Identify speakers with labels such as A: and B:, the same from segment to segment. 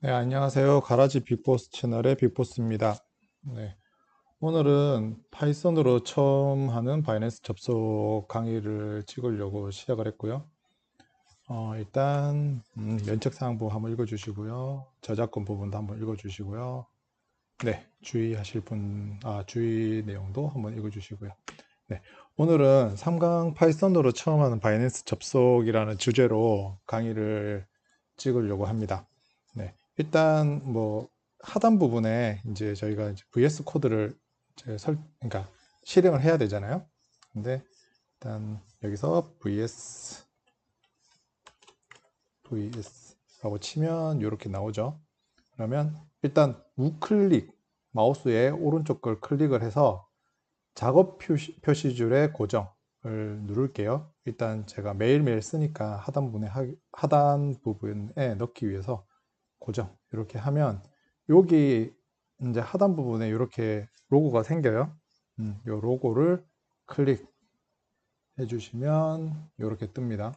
A: 네, 안녕하세요. 가라지 빅보스 채널의 빅보스입니다. 네, 오늘은 파이썬으로 처음 하는 바이낸스 접속 강의를 찍으려고 시작을 했고요. 일단 면책사항부 한번 읽어주시고요. 저작권 부분도 한번 읽어주시고요. 네, 주의 내용도 한번 읽어주시고요. 네, 오늘은 3강 파이썬으로 처음 하는 바이낸스 접속이라는 주제로 강의를 찍으려고 합니다. 네, 일단 뭐 하단 부분에 이제 저희가 이제 VS 코드를 그러니까 실행을 해야 되잖아요. 근데 일단 여기서 VS라고 치면 이렇게 나오죠. 그러면 일단 우클릭 마우스의 오른쪽 걸 클릭을 해서 작업 표시줄의 고정을 누를게요. 일단 제가 매일매일 쓰니까 하단 부분에 넣기 위해서 고정 이렇게 하면 여기 이제 하단 부분에 이렇게 로고가 생겨요. 이 로고를 클릭해 주시면 이렇게 뜹니다.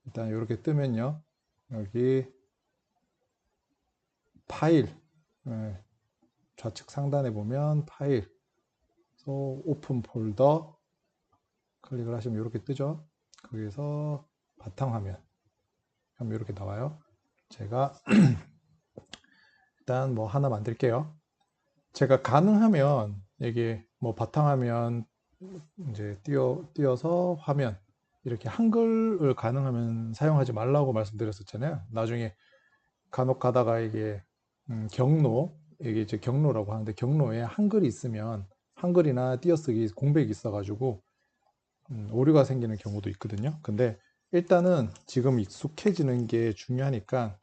A: 일단 이렇게 뜨면요, 여기 파일, 좌측 상단에 보면 파일, 오픈 폴더 클릭을 하시면 이렇게 뜨죠. 거기서 바탕화면 하면 이렇게 나와요. 제가 일단 뭐 하나 만들게요. 제가 가능하면 이게 뭐 바탕화면 이제 띄어서 화면 이렇게 한글을 가능하면 사용하지 말라고 말씀드렸었잖아요. 나중에 간혹 가다가 이게 이게 이제 경로라고 하는데 경로에 한글이 있으면 한글이나 띄어쓰기 공백이 있어가지고 오류가 생기는 경우도 있거든요. 근데 일단은 지금 익숙해지는 게 중요하니까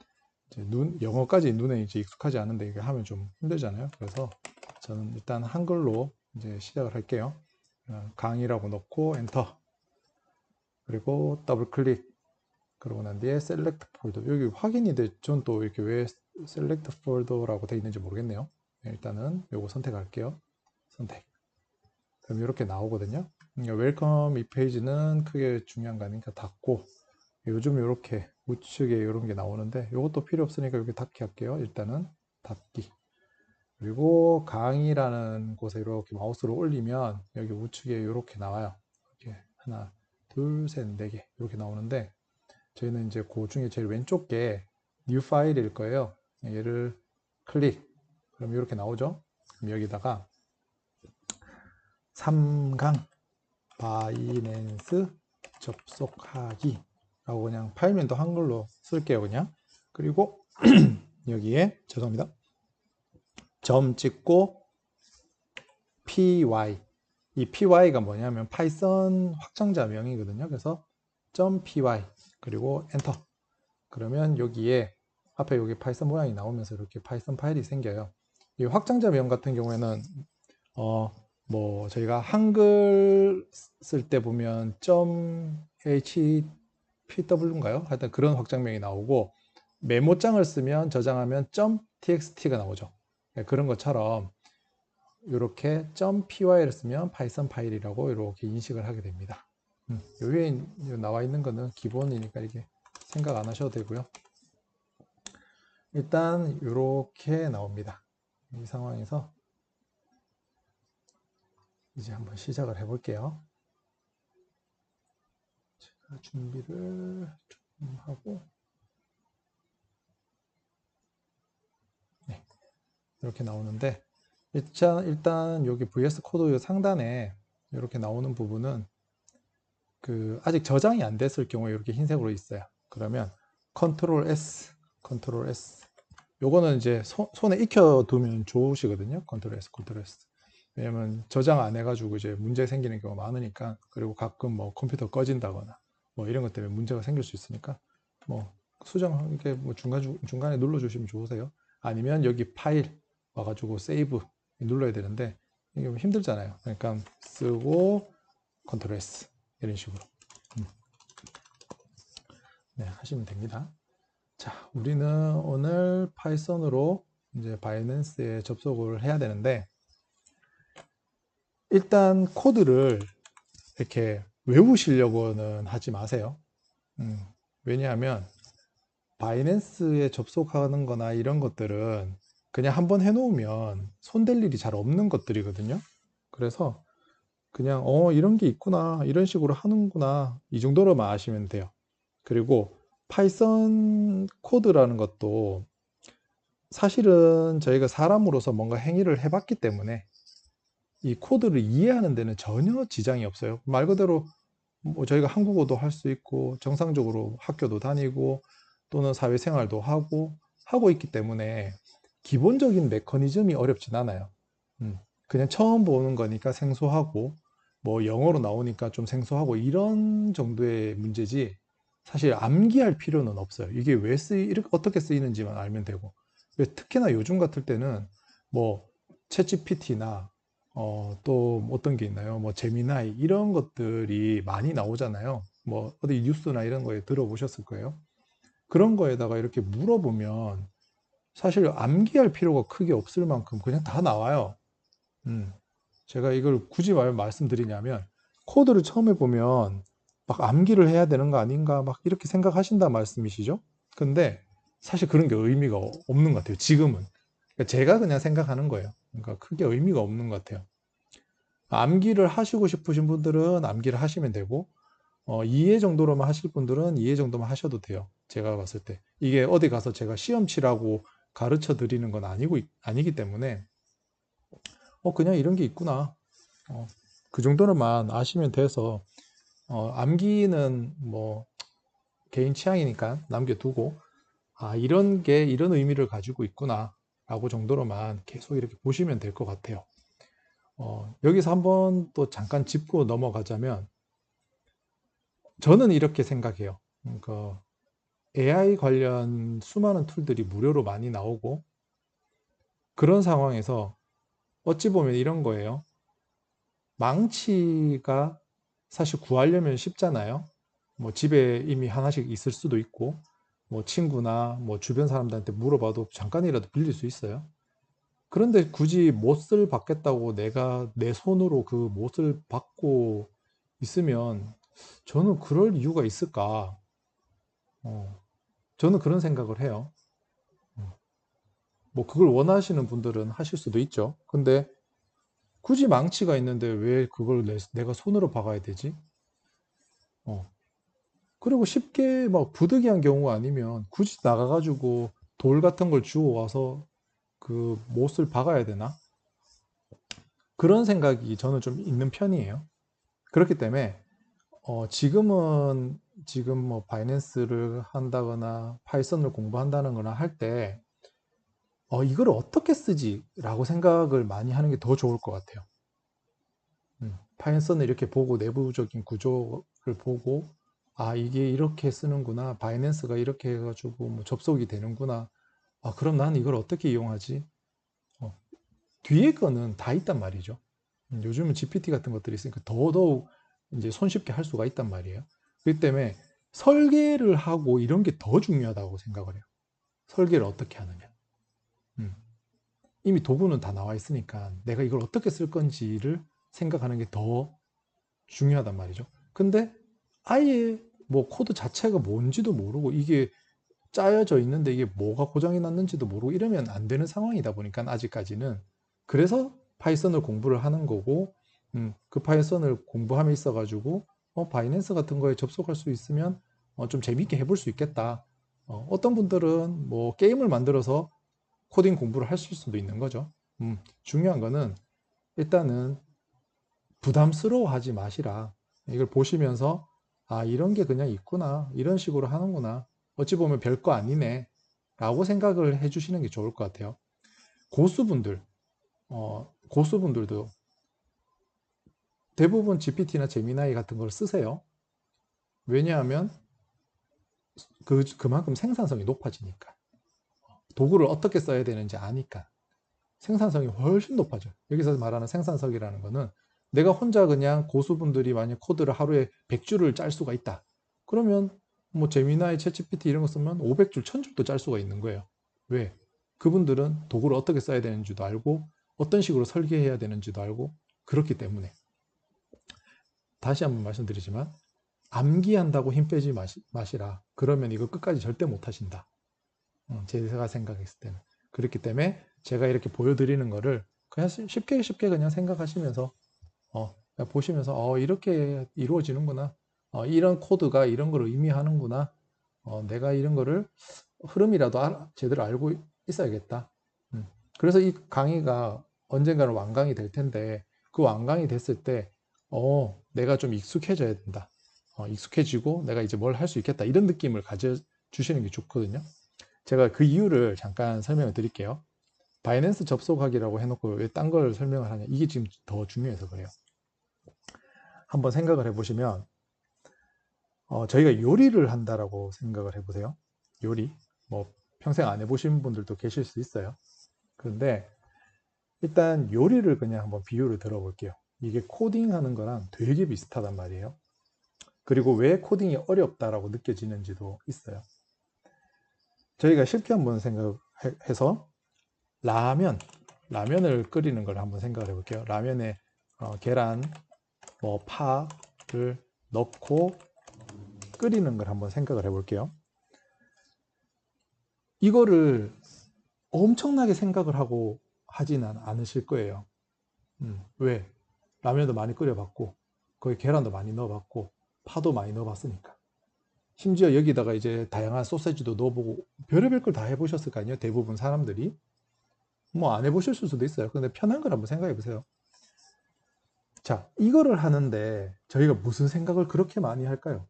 A: 이제 영어까지 눈에 이제 익숙하지 않은데 이게 하면 좀 힘들잖아요. 그래서 저는 일단 한글로 이제 시작을 할게요. 강의라고 넣고 엔터, 그리고 더블 클릭, 그러고 난 뒤에 셀렉트 폴더. 여기 확인이 돼. 전 또 이렇게 왜 셀렉트 폴더라고 돼 있는지 모르겠네요. 일단은 요거 선택할게요. 선택. 그럼 이렇게 나오거든요. 웰컴 이 페이지는 크게 중요한 거 아니니까 닫고, 요즘 이렇게 우측에 이런 게 나오는데 이것도 필요 없으니까 여기 닫기 할게요. 일단은 닫기. 그리고 강의라는 곳에 이렇게 마우스를 올리면 여기 우측에 이렇게 나와요. 이렇게 하나, 둘, 셋, 네 개 이렇게 나오는데 저희는 이제 그 중에 제일 왼쪽 게 new 파일일 거예요. 얘를 클릭. 그럼 이렇게 나오죠. 그럼 여기다가 3강 바이낸스 접속하기 라고 그냥 파일명도 한글로 쓸게요. 그냥. 그리고 여기에 죄송합니다. 점 찍고 py. 이 py가 뭐냐면 파이썬 확장자 명이거든요. 그래서 .py 그리고 엔터. 그러면 여기에 앞에 여기 파이썬 모양이 나오면서 이렇게 파이썬 파일이 생겨요. 이 확장자 명 같은 경우에는 뭐 저희가 한글 쓸 때 보면 .htw인가요? 하여튼 그런 확장명이 나오고 메모장을 쓰면 저장하면 .txt가 나오죠. 그런 것처럼 이렇게 .py를 쓰면 파이썬 파일이라고 이렇게 인식을 하게 됩니다. 요 위에 나와 있는 거는 기본이니까 이게 생각 안 하셔도 되고요. 일단 이렇게 나옵니다. 이 상황에서 이제 한번 시작을 해 볼게요. 제가 준비를 좀 하고 네, 이렇게 나오는데 일단 여기 VS 코드 상단에 이렇게 나오는 부분은 아직 저장이 안 됐을 경우에 이렇게 흰색으로 있어요. 그러면 컨트롤 S, 컨트롤 S. 요거는 이제 손에 익혀 두면 좋으시거든요. 컨트롤 S, 컨트롤 S. 왜냐면 저장 안 해가지고 이제 문제 생기는 경우가 많으니까, 그리고 가끔 뭐 컴퓨터 꺼진다거나 뭐 이런 것 때문에 문제가 생길 수 있으니까 뭐 수정 이렇게 뭐 중간에 눌러주시면 좋으세요. 아니면 여기 파일 와가지고 세이브 눌러야 되는데 이게 힘들잖아요. 그러니까 쓰고 컨트롤 S 이런 식으로 네, 하시면 됩니다. 자, 우리는 오늘 파이썬으로 이제 바이낸스에 접속을 해야 되는데 일단 코드를 이렇게 외우시려고는 하지 마세요. 왜냐하면 바이낸스에 접속하는 거나 이런 것들은 그냥 한번 해놓으면 손댈 일이 잘 없는 것들이거든요. 그래서 그냥 이런 게 있구나, 이런 식으로 하는구나, 이 정도로만 아시면 돼요. 그리고 파이썬 코드라는 것도 사실은 저희가 사람으로서 뭔가 행위를 해봤기 때문에 이 코드를 이해하는 데는 전혀 지장이 없어요. 말 그대로 뭐 저희가 한국어도 할 수 있고 정상적으로 학교도 다니고 또는 사회생활도 하고 있기 때문에 기본적인 메커니즘이 어렵진 않아요. 그냥 처음 보는 거니까 생소하고 뭐 영어로 나오니까 좀 생소하고 이런 정도의 문제지 사실 암기할 필요는 없어요. 이게 이렇게 어떻게 쓰이는지만 알면 되고. 특히나 요즘 같을 때는 뭐 챗GPT나 또 어떤 게 있나요? 뭐 제미나이 이런 것들이 많이 나오잖아요. 뭐 어디 뉴스나 이런 거에 들어보셨을 거예요. 그런 거에다가 이렇게 물어보면 사실 암기할 필요가 크게 없을 만큼 그냥 다 나와요. 음. 제가 이걸 굳이 왜 말씀드리냐면 코드를 처음 해보면 막 암기를 해야 되는 거 아닌가 막 이렇게 생각하신다 말씀이시죠? 근데 사실 그런 게 의미가 없는 것 같아요. 지금은. 그러니까 제가 그냥 생각하는 거예요. 그러니까 크게 의미가 없는 것 같아요. 암기를 하시고 싶으신 분들은 암기를 하시면 되고 이해 정도로만 하실 분들은 이해 정도만 하셔도 돼요. 제가 봤을 때. 이게 어디 가서 제가 시험 치라고 가르쳐 드리는 건 아니기 때문에 그냥 이런 게 있구나. 어, 그 정도로만 아시면 돼서 암기는 뭐 개인 취향이니까 남겨두고 이런 게 이런 의미를 가지고 있구나 라고 정도로만 계속 이렇게 보시면 될 것 같아요. 여기서 한번 또 잠깐 짚고 넘어가자면 저는 이렇게 생각해요. 그러니까 AI 관련 수많은 툴들이 무료로 많이 나오고 그런 상황에서 어찌 보면 이런 거예요. 망치가 사실 구하려면 쉽잖아요. 뭐 집에 이미 하나씩 있을 수도 있고, 뭐 친구나 뭐 주변 사람들한테 물어봐도 잠깐이라도 빌릴 수 있어요. 그런데 굳이 못을 받겠다고 내가 내 손으로 그 못을 받고 있으면 저는 그럴 이유가 있을까? 어, 저는 그런 생각을 해요. 뭐 그걸 원하시는 분들은 하실 수도 있죠. 근데 굳이 망치가 있는데 왜 그걸 내가 손으로 박아야 되지? 어, 그리고 쉽게 막 부득이한 경우 아니면 굳이 나가가지고 돌 같은 걸 주워 와서 그 못을 박아야 되나? 그런 생각이 저는 좀 있는 편이에요. 그렇기 때문에 지금 뭐 바이낸스를 한다거나 파이썬을 공부한다는 거나 할 때 이걸 어떻게 쓰지라고 생각을 많이 하는 게 더 좋을 것 같아요. 파이썬을 이렇게 보고 내부적인 구조를 보고 이게 이렇게 쓰는구나. 바이낸스가 이렇게 해가지고 뭐 접속이 되는구나. 그럼 난 이걸 어떻게 이용하지? 어, 뒤에 거는 다 있단 말이죠. 요즘은 GPT 같은 것들이 있으니까 더더욱 이제 손쉽게 할 수가 있단 말이에요. 그렇기 때문에 설계를 하고 이런 게 더 중요하다고 생각을 해요. 설계를 어떻게 하느냐. 음, 이미 도구는 다 나와 있으니까 내가 이걸 어떻게 쓸 건지를 생각하는 게 더 중요하단 말이죠. 근데 아예 뭐 코드 자체가 뭔지도 모르고 이게 짜여져 있는데 이게 뭐가 고장이 났는지도 모르고 이러면 안 되는 상황이다 보니까 아직까지는 그래서 파이썬을 공부를 하는 거고 그 파이썬을 공부함에 있어 가지고 바이낸스 같은 거에 접속할 수 있으면 좀 재밌게 해볼 수 있겠다. 어떤 분들은 뭐 게임을 만들어서 코딩 공부를 하실 수도 있는 거죠. 중요한 거는 일단은 부담스러워하지 마시라. 이걸 보시면서 이런 게 그냥 있구나. 이런 식으로 하는구나. 어찌 보면 별거 아니네. 라고 생각을 해주시는 게 좋을 것 같아요. 고수분들, 고수분들도 대부분 GPT나 제미나이 같은 걸 쓰세요. 왜냐하면 그만큼 생산성이 높아지니까. 도구를 어떻게 써야 되는지 아니까. 생산성이 훨씬 높아져요. 여기서 말하는 생산성이라는 거는 내가 혼자 그냥 고수분들이 만약 코드를 하루에 100줄을 짤 수가 있다. 그러면 뭐 제미나이, 챗GPT 이런 거 쓰면 500줄, 1000줄도 짤 수가 있는 거예요. 왜? 그분들은 도구를 어떻게 써야 되는지도 알고 어떤 식으로 설계해야 되는지도 알고 그렇기 때문에 다시 한번 말씀드리지만 암기한다고 힘 빼지 마시라. 그러면 이거 끝까지 절대 못 하신다. 제가 생각했을 때는. 그렇기 때문에 제가 이렇게 보여드리는 거를 그냥 쉽게 그냥 생각하시면서 그냥 보시면서 이렇게 이루어지는구나. 이런 코드가 이런 걸 의미하는구나. 내가 이런 거를 흐름이라도 제대로 알고 있어야겠다. 그래서 이 강의가 언젠가는 완강이 될 텐데 그 완강이 됐을 때 내가 좀 익숙해져야 된다. 익숙해지고 내가 이제 뭘 할 수 있겠다. 이런 느낌을 가져주시는 게 좋거든요. 제가 그 이유를 잠깐 설명을 드릴게요. 바이낸스 접속하기라고 해놓고 왜 딴 걸 설명을 하냐. 이게 지금 더 중요해서 그래요. 한번 생각을 해보시면 저희가 요리를 한다라고 생각을 해보세요. 요리. 뭐 평생 안 해보신 분들도 계실 수 있어요. 그런데 일단 요리를 그냥 한번 비유를 들어볼게요. 이게 코딩하는 거랑 되게 비슷하단 말이에요. 그리고 왜 코딩이 어렵다라고 느껴지는지도 있어요. 저희가 쉽게 한번 생각해서 라면을 끓이는 걸 한번 생각을 해볼게요. 라면에 계란, 뭐 파를 넣고 끓이는 걸 한번 생각을 해볼게요. 이거를 엄청나게 생각을 하고 하지는 않으실 거예요. 왜? 라면도 많이 끓여봤고 거기 계란도 많이 넣어봤고 파도 많이 넣어봤으니까. 심지어 여기다가 이제 다양한 소세지도 넣어보고 별의별 걸 다 해보셨을 거 아니에요. 대부분 사람들이. 뭐 안 해보셨을 수도 있어요. 근데 편한 걸 한번 생각해 보세요. 자, 이거를 하는데 저희가 무슨 생각을 그렇게 많이 할까요?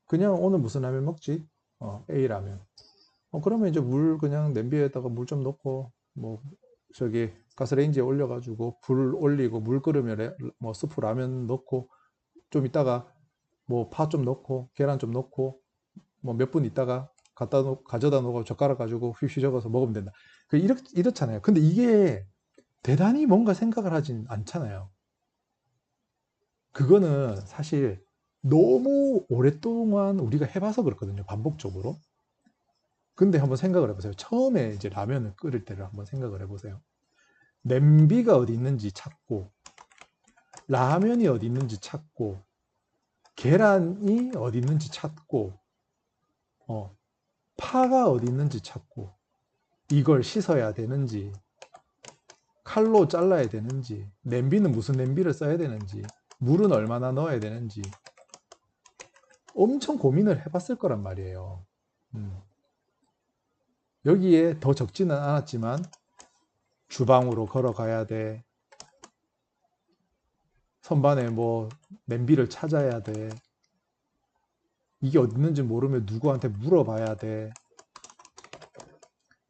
A: 그냥 오늘 무슨 라면 먹지? A 라면. 그러면 이제 물 그냥 냄비에다가 물 좀 넣고 뭐 저기 가스레인지에 올려가지고 불 올리고 물 끓으면 뭐 스프 라면 넣고 좀 있다가 뭐 파 좀 넣고 계란 좀 넣고 뭐 몇 분 있다가 가져다 놓고 젓가락 가지고 휙휙 적어서 먹으면 된다. 이렇잖아요. 근데 이게 대단히 뭔가 생각을 하진 않잖아요. 그거는 사실 너무 오랫동안 우리가 해봐서 그렇거든요. 반복적으로. 근데 한번 생각을 해보세요. 처음에 이제 라면을 끓일 때를 한번 생각을 해보세요. 냄비가 어디 있는지 찾고, 라면이 어디 있는지 찾고, 계란이 어디 있는지 찾고, 파가 어디 있는지 찾고, 이걸 씻어야 되는지, 칼로 잘라야 되는지, 냄비는 무슨 냄비를 써야 되는지, 물은 얼마나 넣어야 되는지, 엄청 고민을 해봤을 거란 말이에요. 여기에 더 적지는 않았지만, 주방으로 걸어가야 돼. 선반에 뭐 냄비를 찾아야 돼. 이게 어디 있는지 모르면 누구한테 물어봐야 돼.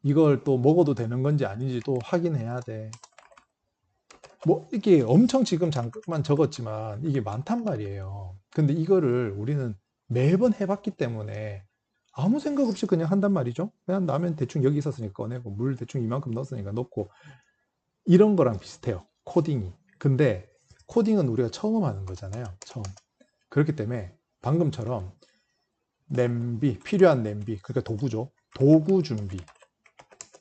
A: 이걸 또 먹어도 되는 건지 아닌지 또 확인해야 돼. 뭐 이게 엄청 지금 잠깐만 적었지만 이게 많단 말이에요. 근데 이거를 우리는 매번 해봤기 때문에 아무 생각 없이 그냥 한단 말이죠. 그냥 라면 대충 여기 있었으니까 꺼내고 물 대충 이만큼 넣었으니까 넣고 이런 거랑 비슷해요. 코딩이. 근데 코딩은 우리가 처음 하는 거잖아요. 처음. 그렇기 때문에 방금처럼 냄비, 필요한 냄비, 그러니까 도구죠. 도구 준비,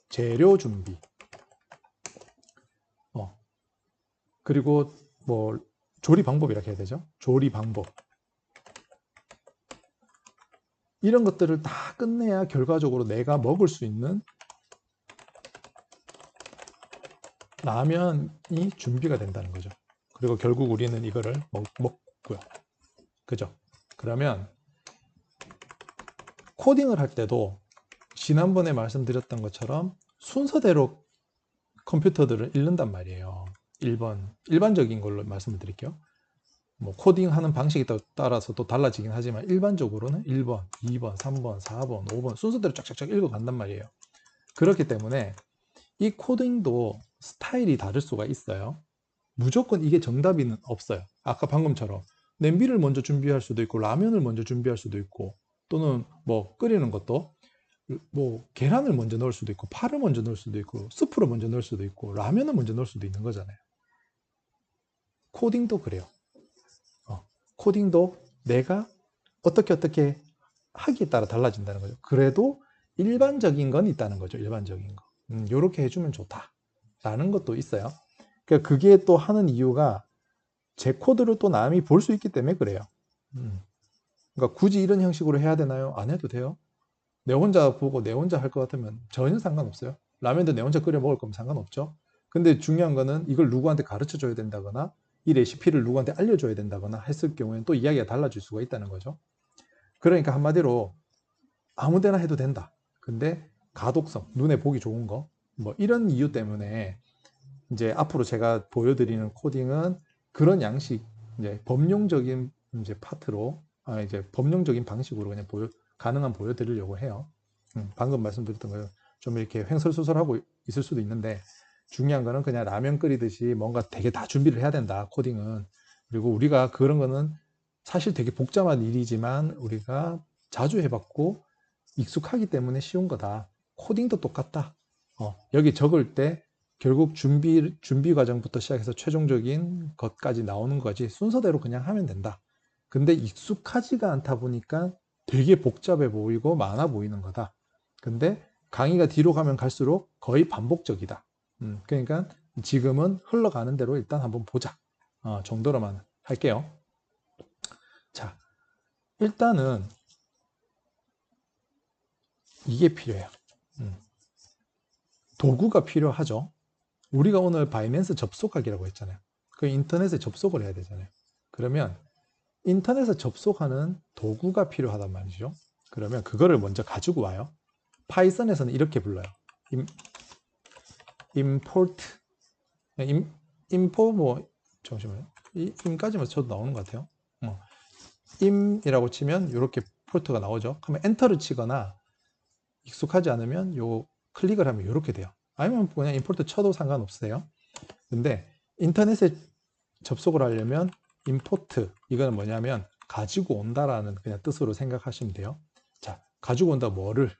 A: 재료 준비, 그리고 뭐 조리 방법이라고 해야 되죠. 조리 방법. 이런 것들을 다 끝내야 결과적으로 내가 먹을 수 있는 라면이 준비가 된다는 거죠. 그리고 결국 우리는 이거를 먹고요. 그죠? 그러면 코딩을 할 때도 지난번에 말씀드렸던 것처럼 순서대로 컴퓨터들을 읽는단 말이에요. 1번 일반적인 걸로 말씀을 드릴게요. 뭐 코딩하는 방식에 따라서 또 달라지긴 하지만 일반적으로는 1번, 2번, 3번, 4번, 5번 순서대로 쫙쫙쫙 읽어간단 말이에요. 그렇기 때문에 이 코딩도 스타일이 다를 수가 있어요. 무조건 이게 정답이는 없어요. 아까 방금처럼 냄비를 먼저 준비할 수도 있고 라면을 먼저 준비할 수도 있고 또는 뭐 끓이는 것도 뭐 계란을 먼저 넣을 수도 있고 파를 먼저 넣을 수도 있고 스프를 먼저 넣을 수도 있고 라면을 먼저 넣을 수도 있는 거잖아요. 코딩도 그래요. 코딩도 내가 어떻게 하기에 따라 달라진다는 거죠. 그래도 일반적인 건 있다는 거죠. 일반적인 거. 요렇게 해주면 좋다. 라는 것도 있어요. 그러니까 그게 또 하는 이유가 제 코드를 또 남이 볼 수 있기 때문에 그래요. 그러니까 굳이 이런 형식으로 해야 되나요? 안 해도 돼요. 내 혼자 보고 내 혼자 할 것 같으면 전혀 상관없어요. 라면도 내 혼자 끓여 먹을 거면 상관없죠. 근데 중요한 거는 이걸 누구한테 가르쳐 줘야 된다거나 이 레시피를 누구한테 알려줘야 된다거나 했을 경우에는 또 이야기가 달라질 수가 있다는 거죠. 그러니까 한마디로 아무 데나 해도 된다. 근데 가독성, 눈에 보기 좋은 거, 뭐 이런 이유 때문에 이제 앞으로 제가 보여드리는 코딩은 그런 양식, 이제 법령적인 이제 파트로, 이제 법령적인 방식으로 그냥 가능한 보여드리려고 해요. 방금 말씀드렸던 거 좀 이렇게 횡설수설하고 있을 수도 있는데 중요한 거는 그냥 라면 끓이듯이 뭔가 되게 다 준비를 해야 된다, 코딩은. 그리고 우리가 그런 거는 사실 되게 복잡한 일이지만 우리가 자주 해봤고 익숙하기 때문에 쉬운 거다. 코딩도 똑같다. 여기 적을 때 결국 준비 과정부터 시작해서 최종적인 것까지 나오는 거지 순서대로 그냥 하면 된다. 근데 익숙하지가 않다 보니까 되게 복잡해 보이고 많아 보이는 거다. 근데 강의가 뒤로 가면 갈수록 거의 반복적이다. 그러니까 지금은 흘러가는 대로 일단 한번 보자. 정도로만 할게요. 자, 일단은 이게 필요해요. 도구가 필요하죠. 우리가 오늘 바이낸스 접속하기라고 했잖아요. 그 인터넷에 접속을 해야 되잖아요. 그러면 인터넷에 접속하는 도구가 필요하단 말이죠. 그러면 그거를 먼저 가지고 와요. 파이썬에서는 이렇게 불러요. import, import 뭐 잠시만요. im까지만 쳐도 나오는 것 같아요. im이라고 치면 이렇게 포트가 나오죠. 그러면 엔터를 치거나 익숙하지 않으면 요 클릭을 하면 이렇게 돼요. 아니면 그냥 임포트 쳐도 상관없어요. 근데 인터넷에 접속을 하려면 임포트, 이거는 뭐냐면 가지고 온다라는 그냥 뜻으로 생각하시면 돼요. 자, 가지고 온다 뭐를?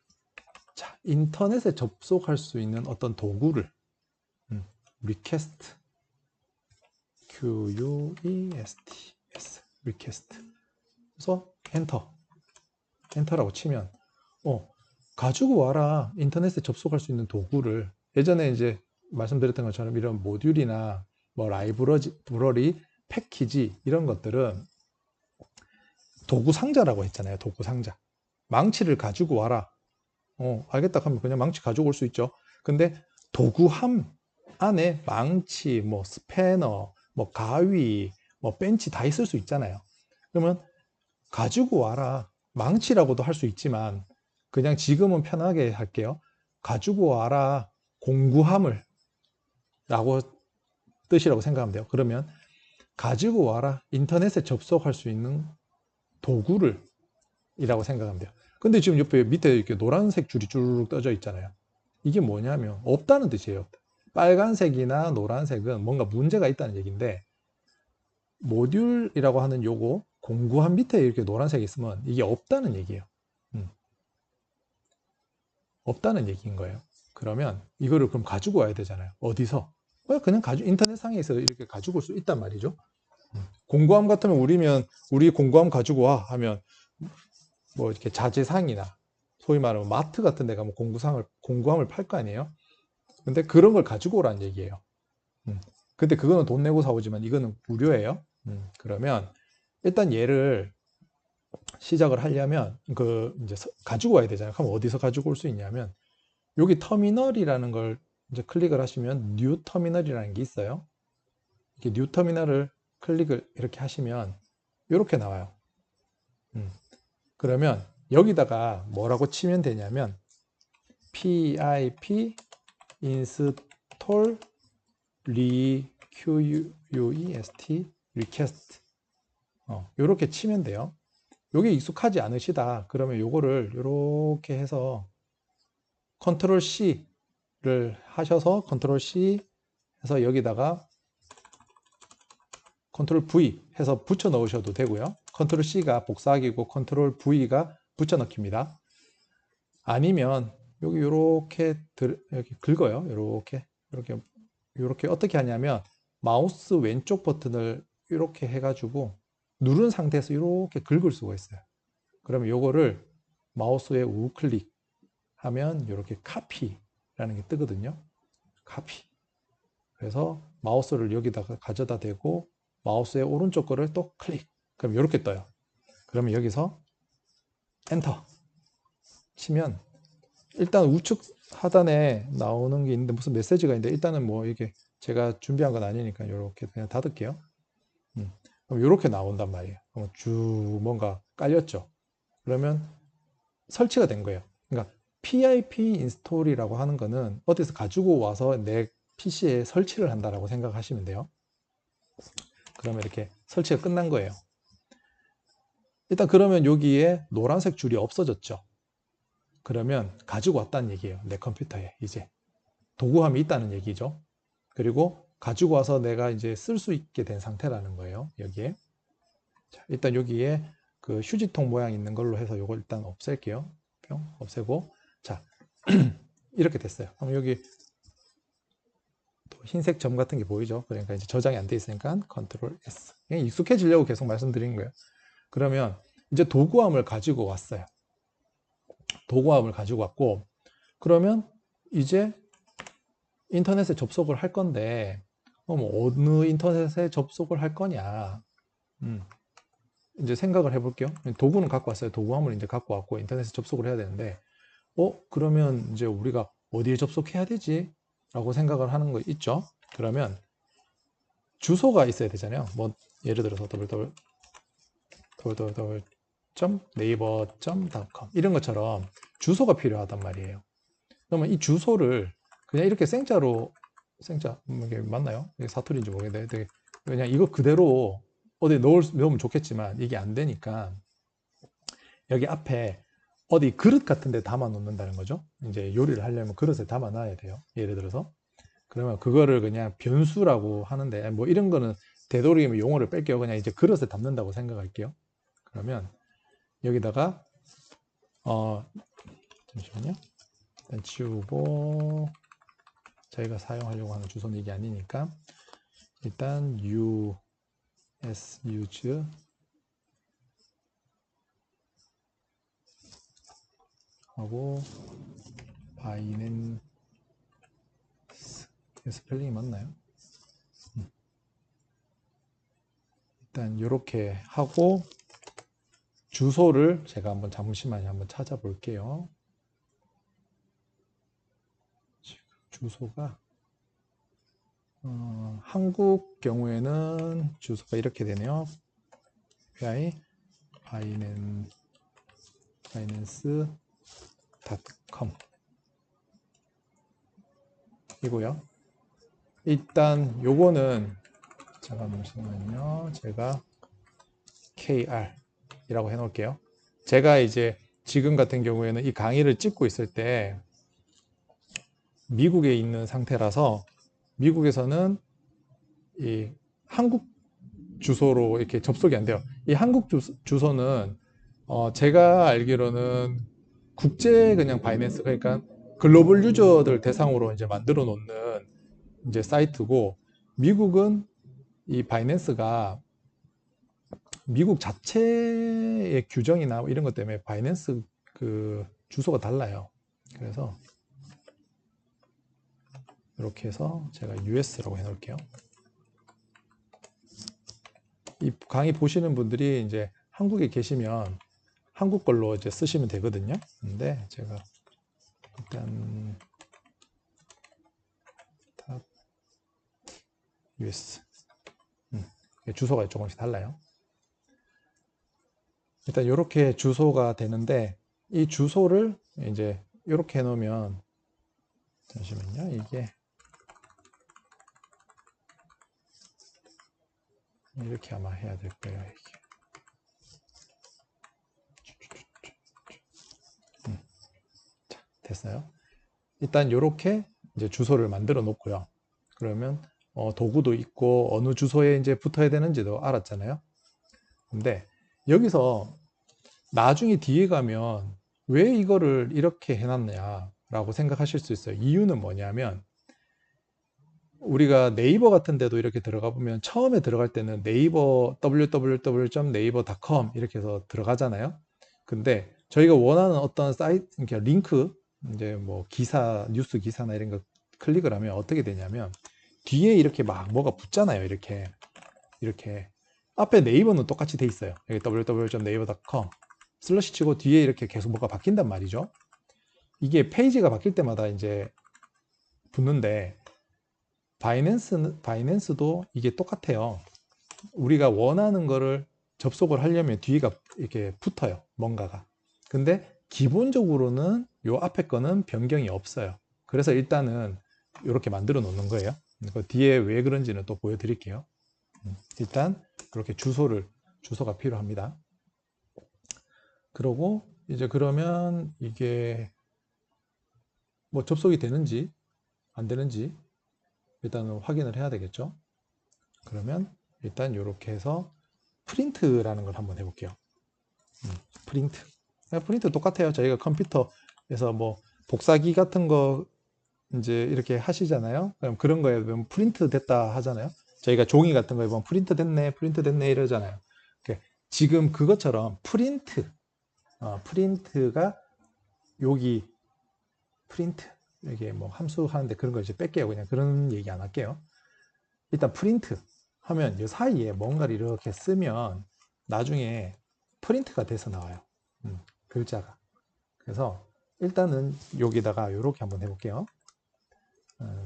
A: 자, 인터넷에 접속할 수 있는 어떤 도구를 request, Q-U-E-S-T, request. 그래서 엔터라고 치면 가지고 와라. 인터넷에 접속할 수 있는 도구를. 예전에 이제 말씀드렸던 것처럼 이런 모듈이나 뭐 라이브러리, 패키지 이런 것들은 도구 상자라고 했잖아요. 도구 상자. 망치를 가지고 와라. 알겠다 하면 그냥 망치 가지고 올 수 있죠. 근데 도구함 안에 망치, 뭐 스패너, 뭐 가위, 뭐 벤치 다 있을 수 있잖아요. 그러면 가지고 와라. 망치라고도 할 수 있지만 그냥 지금은 편하게 할게요. 가지고 와라. 공구함을 라고 뜻이라고 생각하면 돼요. 그러면 가지고 와라. 인터넷에 접속할 수 있는 도구를 이라고 생각하면 돼요. 근데 지금 옆에 밑에 이렇게 노란색 줄이 쭈르륵 떠져 있잖아요. 이게 뭐냐면 없다는 뜻이에요. 빨간색이나 노란색은 뭔가 문제가 있다는 얘기인데 모듈이라고 하는 요거 공구함 밑에 이렇게 노란색이 있으면 이게 없다는 얘기예요. 없다는 얘기인 거예요. 그러면 이거를 그럼 가지고 와야 되잖아요. 어디서? 그냥 인터넷상에서 이렇게 가지고 올 수 있단 말이죠. 공구함 같으면 우리 공구함 가지고 와 하면 뭐 이렇게 자재상이나 소위 말하면 마트 같은 데 가면 공구함을 팔 거 아니에요. 근데 그런 걸 가지고 오라는 얘기예요. 근데 그거는 돈 내고 사오지만 이거는 무료예요. 그러면 일단 얘를 시작을 하려면 이제 가지고 와야 되잖아요. 그럼 어디서 가지고 올 수 있냐면 여기 터미널이라는 걸 이제 클릭을 하시면 뉴 터미널이라는 게 있어요. 이렇게 뉴 터미널을 클릭을 이렇게 하시면 이렇게 나와요. 그러면 여기다가 뭐라고 치면 되냐면 pip install request 이렇게 치면 돼요. 요게 익숙하지 않으시다 그러면 요거를 이렇게 해서 컨트롤 C를 하셔서 컨트롤 C 해서 여기다가 컨트롤 V 해서 붙여 넣으셔도 되고요. 컨트롤 C가 복사하기고 컨트롤 V가 붙여 넣기입니다. 아니면 여기 이렇게 긁어요. 이렇게 어떻게 하냐면 마우스 왼쪽 버튼을 이렇게 해가지고 누른 상태에서 이렇게 긁을 수가 있어요. 그러면 이거를 마우스에 우클릭 하면 이렇게 카피라는 게 뜨거든요. 카피. 그래서 마우스를 여기다가 가져다 대고 마우스의 오른쪽 거를 또 클릭. 그럼 이렇게 떠요. 그러면 여기서 엔터 치면 일단 우측 하단에 나오는 게 있는데 무슨 메시지가 있는데 일단은 뭐 이게 제가 준비한 건 아니니까 이렇게 그냥 닫을게요. 그럼 이렇게 나온단 말이에요. 그럼 쭉 뭔가 깔렸죠. 그러면 설치가 된 거예요. 그러니까 PIP 인스톨이라고 하는 거는 어디서 가지고 와서 내 PC에 설치를 한다라고 생각하시면 돼요. 그러면 이렇게 설치가 끝난 거예요. 일단 그러면 여기에 노란색 줄이 없어졌죠. 그러면 가지고 왔다는 얘기예요. 내 컴퓨터에 이제 도구함이 있다는 얘기죠. 그리고 가지고 와서 내가 이제 쓸 수 있게 된 상태라는 거예요. 여기에. 자, 일단 여기에 그 휴지통 모양 있는 걸로 해서 이걸 일단 없앨게요. 뿅 없애고. 자, 이렇게 됐어요. 그럼 여기 또 흰색 점 같은 게 보이죠? 그러니까 이제 저장이 안 돼 있으니까 컨트롤 S. 그냥 익숙해지려고 계속 말씀드린 거예요. 그러면 이제 도구함을 가지고 왔어요. 도구함을 가지고 왔고, 그러면 이제 인터넷에 접속을 할 건데, 어느 인터넷에 접속을 할 거냐. 이제 생각을 해볼게요. 도구는 갖고 왔어요. 도구함을 이제 갖고 왔고, 인터넷에 접속을 해야 되는데, 그러면 이제 우리가 어디에 접속해야 되지? 라고 생각을 하는 거 있죠? 그러면 주소가 있어야 되잖아요. 뭐, 예를 들어서 www.naver.com 이런 것처럼 주소가 필요하단 말이에요. 그러면 이 주소를 그냥 이렇게 생자로 이게 맞나요? 이게 사투리인지 모르겠는데 그냥 이거 그대로 어디 넣으면 좋겠지만 이게 안 되니까 여기 앞에 어디 그릇 같은 데 담아 놓는다는 거죠. 이제 요리를 하려면 그릇에 담아 놔야 돼요. 예를 들어서 그러면 그거를 그냥 변수라고 하는데 뭐 이런 거는 되도록이면 용어를 뺄게요. 그냥 이제 그릇에 담는다고 생각할게요. 그러면 여기다가 잠시만요. 일단 지우고 저희가 사용하려고 하는 주소는 이게 아니니까 일단 use 하고 바이낸스 스펠링이 맞나요? 일단 이렇게 하고 주소를 제가 한번 잠시만요. 한번 찾아볼게요. 주소가 한국 경우에는 주소가 이렇게 되네요. binance.com 이고요. 일단 요거는 잠시만요. 제가 KR 이라고 해 놓을게요. 제가 이제 지금 같은 경우에는 이 강의를 찍고 있을 때 미국에 있는 상태라서 미국에서는 이 한국 주소로 이렇게 접속이 안 돼요. 이 한국 주소는 제가 알기로는 국제 그냥 바이낸스 그러니까 글로벌 유저들 대상으로 이제 만들어 놓는 이제 사이트고 미국은 이 바이낸스가 미국 자체의 규정이나 이런 것 때문에 바이낸스 그 주소가 달라요. 그래서 이렇게 해서 제가 US라고 해 놓을게요. 이 강의 보시는 분들이 이제 한국에 계시면 한국 걸로 이제 쓰시면 되거든요. 근데 제가 일단 탑 US 주소가 조금씩 달라요. 일단 이렇게 주소가 되는데 이 주소를 이제 이렇게 해놓으면 잠시만요. 이게 이렇게 아마 해야 될 거예요. 이게. 자, 됐어요. 일단 이렇게 이제 주소를 만들어 놓고요. 그러면 도구도 있고 어느 주소에 이제 붙어야 되는지도 알았잖아요. 근데 여기서 나중에 뒤에 가면 왜 이거를 이렇게 해놨냐라고 생각하실 수 있어요. 이유는 뭐냐면 우리가 네이버 같은 데도 이렇게 들어가 보면 처음에 들어갈 때는 네이버 www.naver.com 이렇게 해서 들어가잖아요. 근데 저희가 원하는 어떤 사이트, 그러니까 링크, 이제 뭐 기사, 뉴스 기사나 이런 거 클릭을 하면 어떻게 되냐면 뒤에 이렇게 막 뭐가 붙잖아요. 이렇게. 앞에 네이버는 똑같이 돼 있어요. 여기 www.naver.com 슬러시 치고 뒤에 이렇게 계속 뭐가 바뀐단 말이죠. 이게 페이지가 바뀔 때마다 이제 붙는데 바이낸스도 이게 똑같아요. 우리가 원하는 거를 접속을 하려면 뒤가 이렇게 붙어요. 뭔가가. 근데 기본적으로는 요 앞에 거는 변경이 없어요. 그래서 일단은 이렇게 만들어 놓는 거예요. 그 뒤에 왜 그런지는 또 보여드릴게요. 일단 이렇게 주소가 필요합니다. 그러고 이제 그러면 이게 뭐 접속이 되는지 안 되는지 일단은 확인을 해야 되겠죠. 그러면 일단 이렇게 해서 프린트라는 걸 한번 해볼게요. 프린트. 프린트 똑같아요. 저희가 컴퓨터에서 뭐 복사기 같은 거 이제 이렇게 하시잖아요. 그럼 그런 거에 보면 프린트 됐다 하잖아요. 저희가 종이 같은 거에 보면 프린트 됐네 이러잖아요. 지금 그것처럼 프린트가 여기 프린트 이게 뭐 함수 하는데 그런 거 이제 뺄게요. 그냥 그런 얘기 안 할게요. 일단 프린트 하면 이 사이에 뭔가를 이렇게 쓰면 나중에 프린트가 돼서 나와요. 글자가. 그래서 일단은 여기다가 이렇게 한번 해볼게요.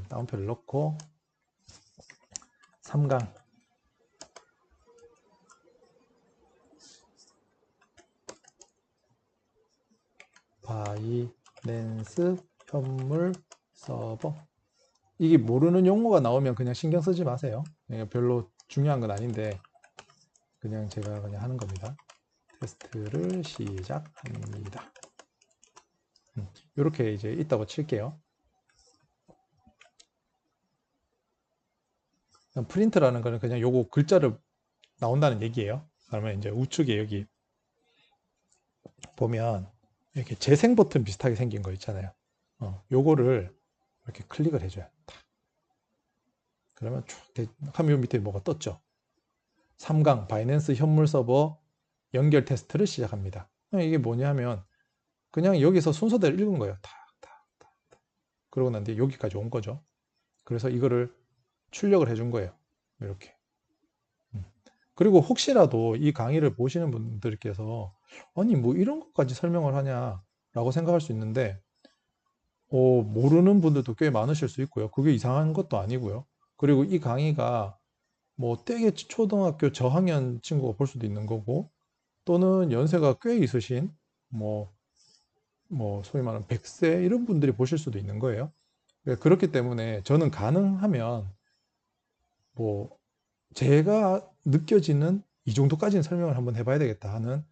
A: 다운표를 넣고 3강 바이낸스 현물 서버. 이게 모르는 용어가 나오면 그냥 신경 쓰지 마세요. 별로 중요한 건 아닌데 그냥 제가 그냥 하는 겁니다. 테스트를 시작합니다. 이렇게 이제 있다고 칠게요. 프린트라는 거는 그냥 요거 글자를 나온다는 얘기예요. 그러면 이제 우측에 여기 보면 이렇게 재생 버튼 비슷하게 생긴 거 있잖아요. 요거를 이렇게 클릭을 해줘요. 그러면 쭉 하면 밑에 뭐가 떴죠. 3강 바이낸스 현물 서버 연결 테스트를 시작합니다. 이게 뭐냐면 그냥 여기서 순서대로 읽은 거예요. 그러고 난 뒤에 여기까지 온 거죠. 그래서 이거를 출력을 해준 거예요. 이렇게. 그리고 혹시라도 이 강의를 보시는 분들께서 아니 뭐 이런 것까지 설명을 하냐라고 생각할 수 있는데 모르는 분들도 꽤 많으실 수 있고요. 그게 이상한 것도 아니고요. 그리고 이 강의가 뭐 되게 초등학교 저학년 친구가 볼 수도 있는 거고 또는 연세가 꽤 있으신 뭐 소위 말하는 100세 이런 분들이 보실 수도 있는 거예요. 그렇기 때문에 저는 가능하면 뭐 제가 느껴지는 이 정도까지는 설명을 한번 해봐야 되겠다 하는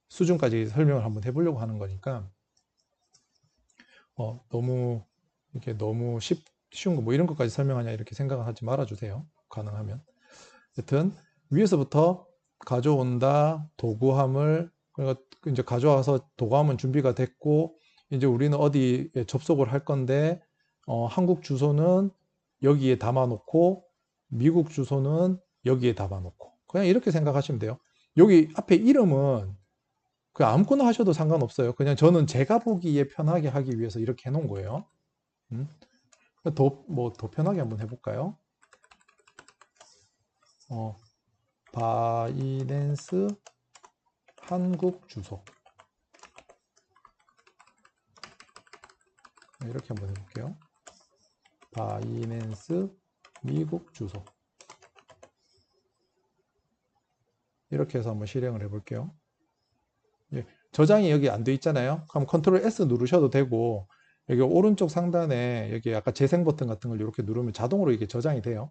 A: 수준까지 설명을 한번 해보려고 하는 거니까 너무 쉬운 거 뭐 이런 것까지 설명하냐 이렇게 생각을 하지 말아주세요. 가능하면. 여튼 위에서부터 가져온다 도구함을 그러니까 이제 가져와서 도구함은 준비가 됐고 이제 우리는 어디에 접속을 할 건데 한국 주소는 여기에 담아 놓고 미국 주소는 여기에 담아 놓고 그냥 이렇게 생각하시면 돼요. 여기 앞에 이름은 그 아무거나 하셔도 상관없어요. 그냥 저는 제가 보기에 편하게 하기 위해서 이렇게 해놓은 거예요. 더 편하게 한번 해볼까요? 바이낸스 한국 주소 이렇게 한번 해볼게요. 바이낸스 미국 주소 이렇게 해서 한번 실행을 해볼게요. 저장이 여기 안 돼 있잖아요. 그럼 컨트롤 S 누르셔도 되고 여기 오른쪽 상단에 여기 아까 재생 버튼 같은 걸 이렇게 누르면 자동으로 이게 저장이 돼요.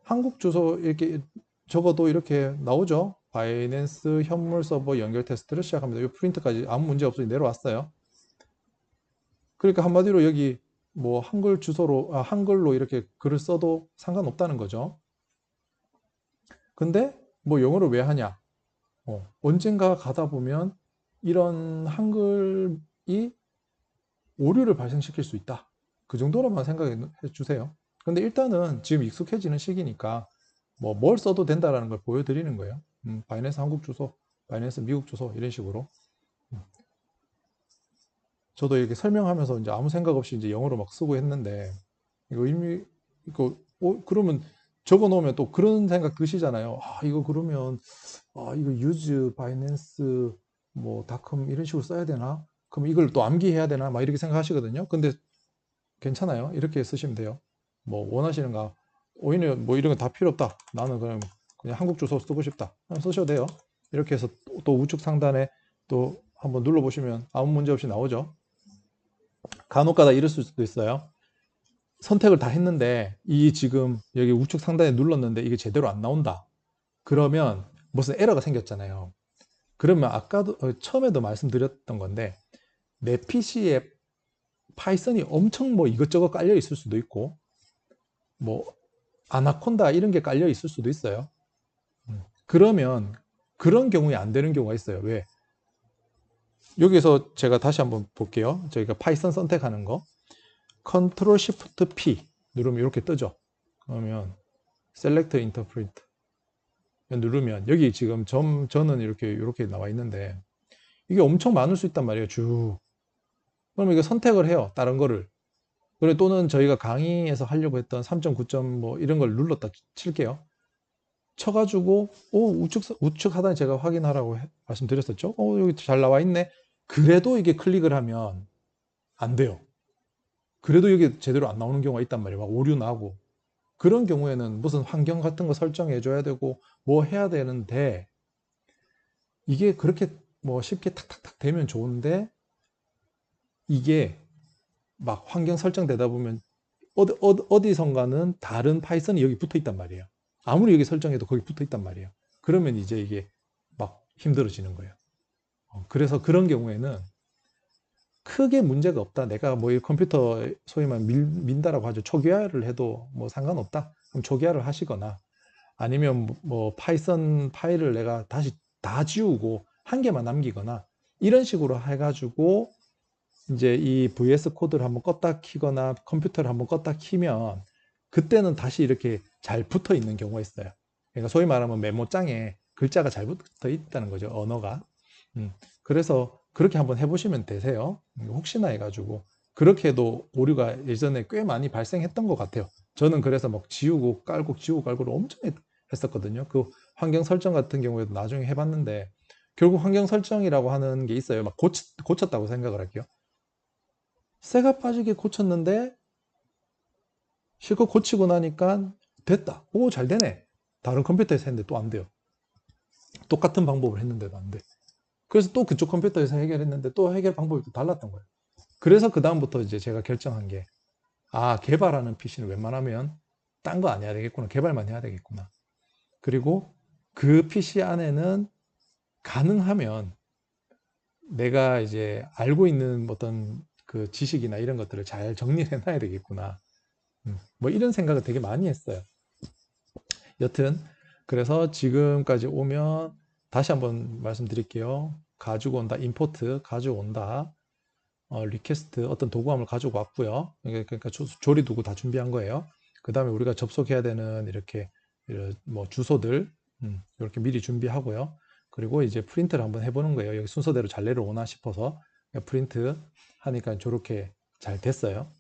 A: 한국 주소 이렇게 적어도 이렇게 나오죠. 바이낸스 현물 서버 연결 테스트를 시작합니다. 이 프린트까지 아무 문제 없이 내려왔어요. 그러니까 한마디로 여기 뭐 한글 주소로 한글로 이렇게 글을 써도 상관없다는 거죠. 근데 뭐 영어로 왜 하냐? 언젠가 가다 보면 이런 한글이 오류를 발생시킬 수 있다. 그 정도로만 생각해 주세요. 근데 일단은 지금 익숙해지는 시기니까 뭐 뭘 써도 된다라는 걸 보여드리는 거예요. 바이낸스 한국 주소, 바이낸스 미국 주소 이런 식으로. 저도 이렇게 설명하면서 이제 아무 생각 없이 이제 영어로 막 쓰고 했는데 이거 이거 그러면 적어 놓으면 또 그런 생각 드시잖아요. 아, 이거 그러면, 아, 이거 use 바이낸스 뭐 닷컴 이런 식으로 써야 되나? 그럼 이걸 또 암기해야 되나? 막 이렇게 생각하시거든요. 근데 괜찮아요. 이렇게 쓰시면 돼요. 뭐 원하시는가? 오히려 뭐 이런 거 다 필요 없다. 나는 그냥 한국 주소 쓰고 싶다. 그냥 쓰셔도 돼요. 이렇게 해서 또 우측 상단에 또 한번 눌러보시면 아무 문제 없이 나오죠. 간혹가다 이럴 수도 있어요. 선택을 다 했는데 이 지금 여기 우측 상단에 눌렀는데 이게 제대로 안 나온다. 그러면 무슨 에러가 생겼잖아요. 그러면 아까도 처음에도 말씀드렸던 건데 내 PC에 파이썬이 엄청 뭐 이것저것 깔려 있을 수도 있고 뭐 아나콘다 이런 게 깔려 있을 수도 있어요. 그러면 그런 경우에 안 되는 경우가 있어요. 왜? 여기서 제가 다시 한번 볼게요. 저희가 파이썬 선택하는 거 컨트롤 시프트 P 누르면 이렇게 뜨죠. 그러면 셀렉트 인터프리트 누르면 여기 지금 저는 이렇게 나와 있는데 이게 엄청 많을 수 있단 말이에요. 쭉. 그럼 이거 선택을 해요. 다른 거를. 그리고 또는 저희가 강의에서 하려고 했던 3.9점 뭐 이런 걸 눌렀다 칠게요. 쳐가지고 우측 하단에 제가 확인하라고 말씀드렸었죠. 여기 잘 나와 있네. 그래도 이게 클릭을 하면 안 돼요. 그래도 이게 제대로 안 나오는 경우가 있단 말이에요. 막 오류 나고. 그런 경우에는 무슨 환경 같은 거 설정해 줘야 되고 뭐 해야 되는데 이게 그렇게 뭐 쉽게 탁탁탁 되면 좋은데 이게 막 환경 설정되다 보면 어디선가는 다른 파이썬이 여기 붙어 있단 말이에요. 아무리 여기 설정해도 거기 붙어 있단 말이에요. 그러면 이제 이게 막 힘들어지는 거예요. 그래서 그런 경우에는 크게 문제가 없다. 내가 뭐 이 컴퓨터 소위 말 민다라고 하죠. 초기화를 해도 뭐 상관없다. 그럼 초기화를 하시거나 아니면 뭐 파이썬 파일을 내가 다시 다 지우고 한 개만 남기거나 이런 식으로 해가지고 이제 이 VS 코드를 한번 껐다 키거나 컴퓨터를 한번 껐다 키면 그때는 다시 이렇게 잘 붙어 있는 경우가 있어요. 그러니까 소위 말하면 메모장에 글자가 잘 붙어 있다는 거죠. 언어가. 그래서 그렇게 한번 해보시면 되세요. 혹시나 해가지고 그렇게 해도 오류가 예전에 꽤 많이 발생했던 것 같아요. 저는 그래서 막 지우고 깔고 지우고 깔고를 엄청 했었거든요. 그 환경 설정 같은 경우에도 나중에 해봤는데 결국 환경 설정이라고 하는 게 있어요. 막 고쳤다고 생각을 할게요. 새가 빠지게 고쳤는데 실컷 고치고 나니까 됐다. 오, 잘 되네. 다른 컴퓨터에서 했는데 또 안 돼요. 똑같은 방법을 했는데도 안 돼. 그래서 또 그쪽 컴퓨터에서 해결했는데 또 해결 방법이 또 달랐던 거예요. 그래서 그다음부터 이제 제가 결정한 게, 아, 개발하는 PC는 웬만하면 딴 거 안 해야 되겠구나. 개발만 해야 되겠구나. 그리고 그 PC 안에는 가능하면 내가 이제 알고 있는 어떤 그 지식이나 이런 것들을 잘 정리를 해놔야 되겠구나. 뭐 이런 생각을 되게 많이 했어요. 여튼 그래서 지금까지 오면 다시 한번 말씀드릴게요. 가지고 온다, 임포트 가지고 온다, 리퀘스트 어떤 도구함을 가지고 왔고요. 그러니까 조리 도구 다 준비한 거예요. 그 다음에 우리가 접속해야 되는 이렇게 뭐 주소들 이렇게 미리 준비하고요. 그리고 이제 프린트를 한번 해보는 거예요. 여기 순서대로 잘 내려오나 싶어서 프린트 하니까 저렇게 잘 됐어요.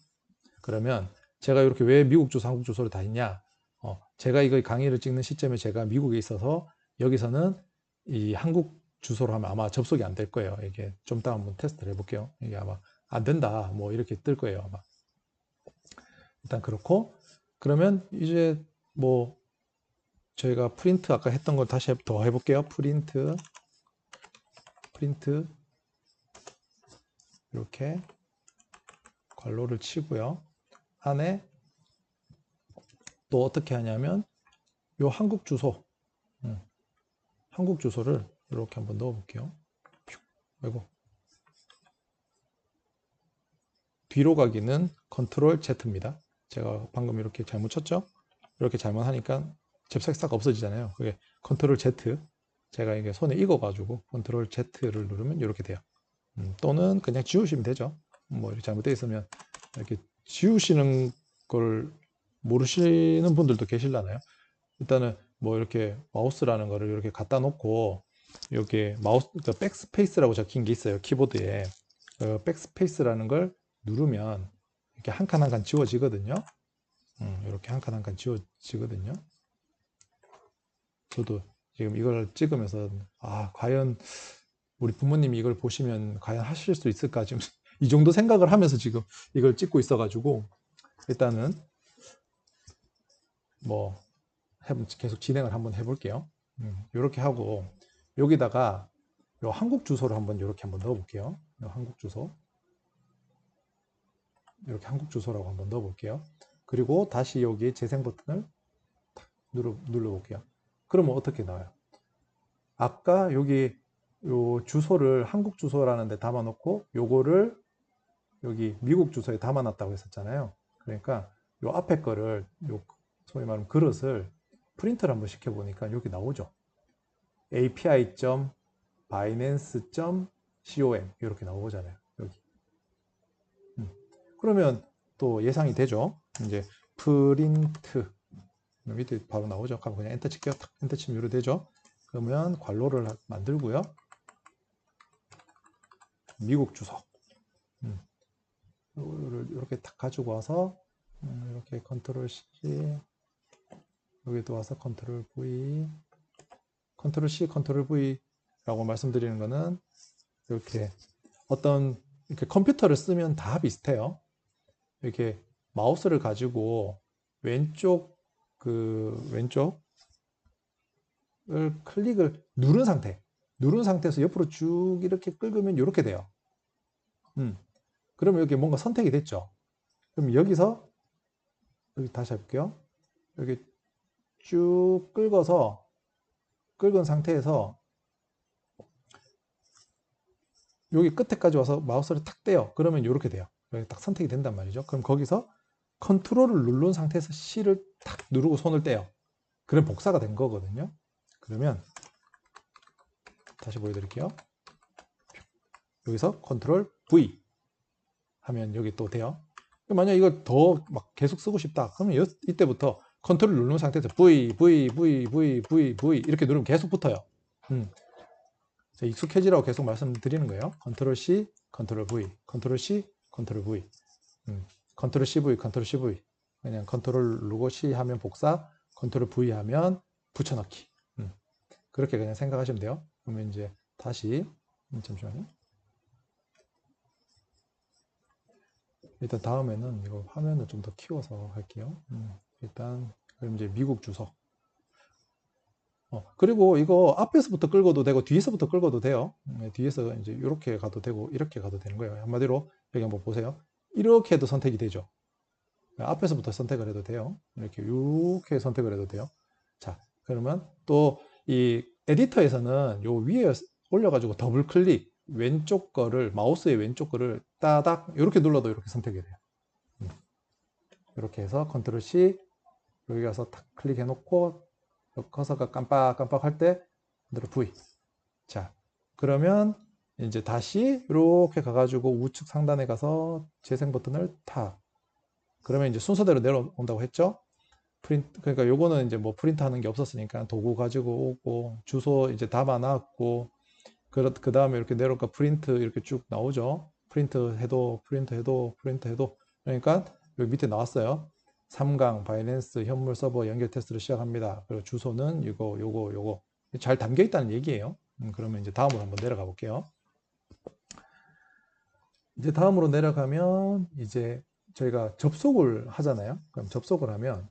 A: 그러면 제가 이렇게 왜 미국 주소, 한국 주소를 다 했냐? 제가 이거 강의를 찍는 시점에 제가 미국에 있어서 여기서는 이 한국 주소로 하면 아마 접속이 안 될 거예요. 이게 좀 이따 한번 테스트를 해볼게요. 이게 아마 안 된다. 뭐 이렇게 뜰 거예요. 아마. 일단 그렇고, 그러면 이제 뭐 저희가 프린트 아까 했던 걸 다시 더 해볼게요. 프린트 이렇게 괄호를 치고요. 안에 또 어떻게 하냐면 요 한국 주소 한국 주소를 이렇게 한번 넣어 볼게요. 아이고. 뒤로 가기는 컨트롤 Z입니다. 제가 방금 이렇게 잘못 쳤죠? 이렇게 잘못하니까 잽싹싹 없어지잖아요. 그게 컨트롤 Z. 제가 이게 손에 익어가지고 컨트롤 Z를 누르면 이렇게 돼요. 또는 그냥 지우시면 되죠. 뭐 이렇게 잘못되어 있으면 이렇게 지우시는 걸 모르시는 분들도 계실라나요? 일단은 뭐 이렇게 마우스라는 거를 이렇게 갖다 놓고 이렇게 마우스 그러니까 백스페이스라고 적힌 게 있어요. 키보드에 백스페이스라는 걸 누르면 이렇게 한 칸 한 칸 지워지거든요. 이렇게 한 칸 한 칸 지워지거든요. 저도 지금 이걸 찍으면서 과연 우리 부모님이 이걸 보시면 과연 하실 수 있을까 지금 이 정도 생각을 하면서 지금 이걸 찍고 있어가지고 일단은 뭐 계속 진행을 한번 해볼게요. 이렇게 하고 여기다가 요 한국 주소를 한번 이렇게 한번 넣어볼게요. 요 한국 주소 이렇게 한국 주소라고 한번 넣어볼게요. 그리고 다시 여기 재생 버튼을 눌러볼게요. 그러면 어떻게 나와요? 아까 여기 요 주소를 한국 주소라는 데 담아놓고 요거를 여기 미국 주소에 담아놨다고 했었잖아요. 그러니까 요 앞에 거를 요 소위 말하면 그릇을 프린트를 한번 시켜보니까 여기 나오죠. api.binance.com 이렇게 나오잖아요. 여기. 그러면 또 예상이 되죠. 이제 프린트 밑에 바로 나오죠. 그럼 그냥 엔터 칠게요. 엔터 치면 이렇게 되죠. 그러면 괄호를 만들고요. 미국 주소 이렇게 딱 가지고 와서 이렇게 컨트롤 C 여기도 와서 컨트롤 V 컨트롤 C 컨트롤 V라고 말씀드리는 거는 이렇게 어떤 이렇게 컴퓨터를 쓰면 다 비슷해요. 이렇게 마우스를 가지고 왼쪽을 클릭을 누른 상태에서 옆으로 쭉 이렇게 끌으면 이렇게 돼요. 그러면 여기 뭔가 선택이 됐죠. 그럼 여기서 여기 다시 해볼게요. 여기 쭉 긁은 상태에서 여기 끝에까지 와서 마우스를 탁 떼요. 그러면 이렇게 돼요. 여기 딱 선택이 된단 말이죠. 그럼 거기서 컨트롤을 누른 상태에서 C를 탁 누르고 손을 떼요. 그럼 복사가 된 거거든요. 그러면 다시 보여드릴게요. 여기서 컨트롤 V 하면 여기 또 돼요. 만약 이걸 더 막 계속 쓰고 싶다. 그러면 이때부터 컨트롤 누른 상태에서 V 이렇게 누르면 계속 붙어요. 익숙해지라고 계속 말씀드리는 거예요. 컨트롤 C, 컨트롤 V, 컨트롤 C, 컨트롤 V, 컨트롤 CV, 컨트롤 CV. 그냥 컨트롤 누르고 C 하면 복사, 컨트롤 V 하면 붙여넣기. 그렇게 그냥 생각하시면 돼요. 그러면 이제 다시 잠시만요. 일단 다음에는 이거 화면을 좀 더 키워서 할게요. 일단 그럼 이제 미국 주소. 그리고 이거 앞에서부터 끌고도 되고 뒤에서부터 끌고도 돼요. 뒤에서 이제 이렇게 가도 되고 이렇게 가도 되는 거예요. 한마디로 여기 한번 보세요. 이렇게 해도 선택이 되죠. 앞에서부터 선택을 해도 돼요. 이렇게 선택을 해도 돼요. 자, 그러면 또 이 에디터에서는 요 위에 올려가지고 더블 클릭 왼쪽 거를 마우스의 왼쪽 거를 따닥 이렇게 눌러도 이렇게 선택이 돼요. 이렇게 해서 컨트롤 C 여기 가서 탁 클릭해 놓고 커서가 깜빡깜빡 할 때 컨트롤 V. 자, 그러면 이제 다시 이렇게 가가지고 우측 상단에 가서 재생 버튼을 타. 그러면 이제 순서대로 내려온다고 했죠. 프린트, 그러니까 요거는 이제 뭐 프린트 하는 게 없었으니까 도구 가지고 오고 주소 이제 담아놨고 그 다음에 이렇게 내려올까 프린트 이렇게 쭉 나오죠. 프린트 해도 그러니까 여기 밑에 나왔어요. 3강 바이낸스 현물 서버 연결 테스트를 시작합니다. 그리고 주소는 요거 잘 담겨 있다는 얘기예요. 그러면 이제 다음으로 한번 내려가 볼게요. 이제 다음으로 내려가면 이제 저희가 접속을 하잖아요. 그럼 접속을 하면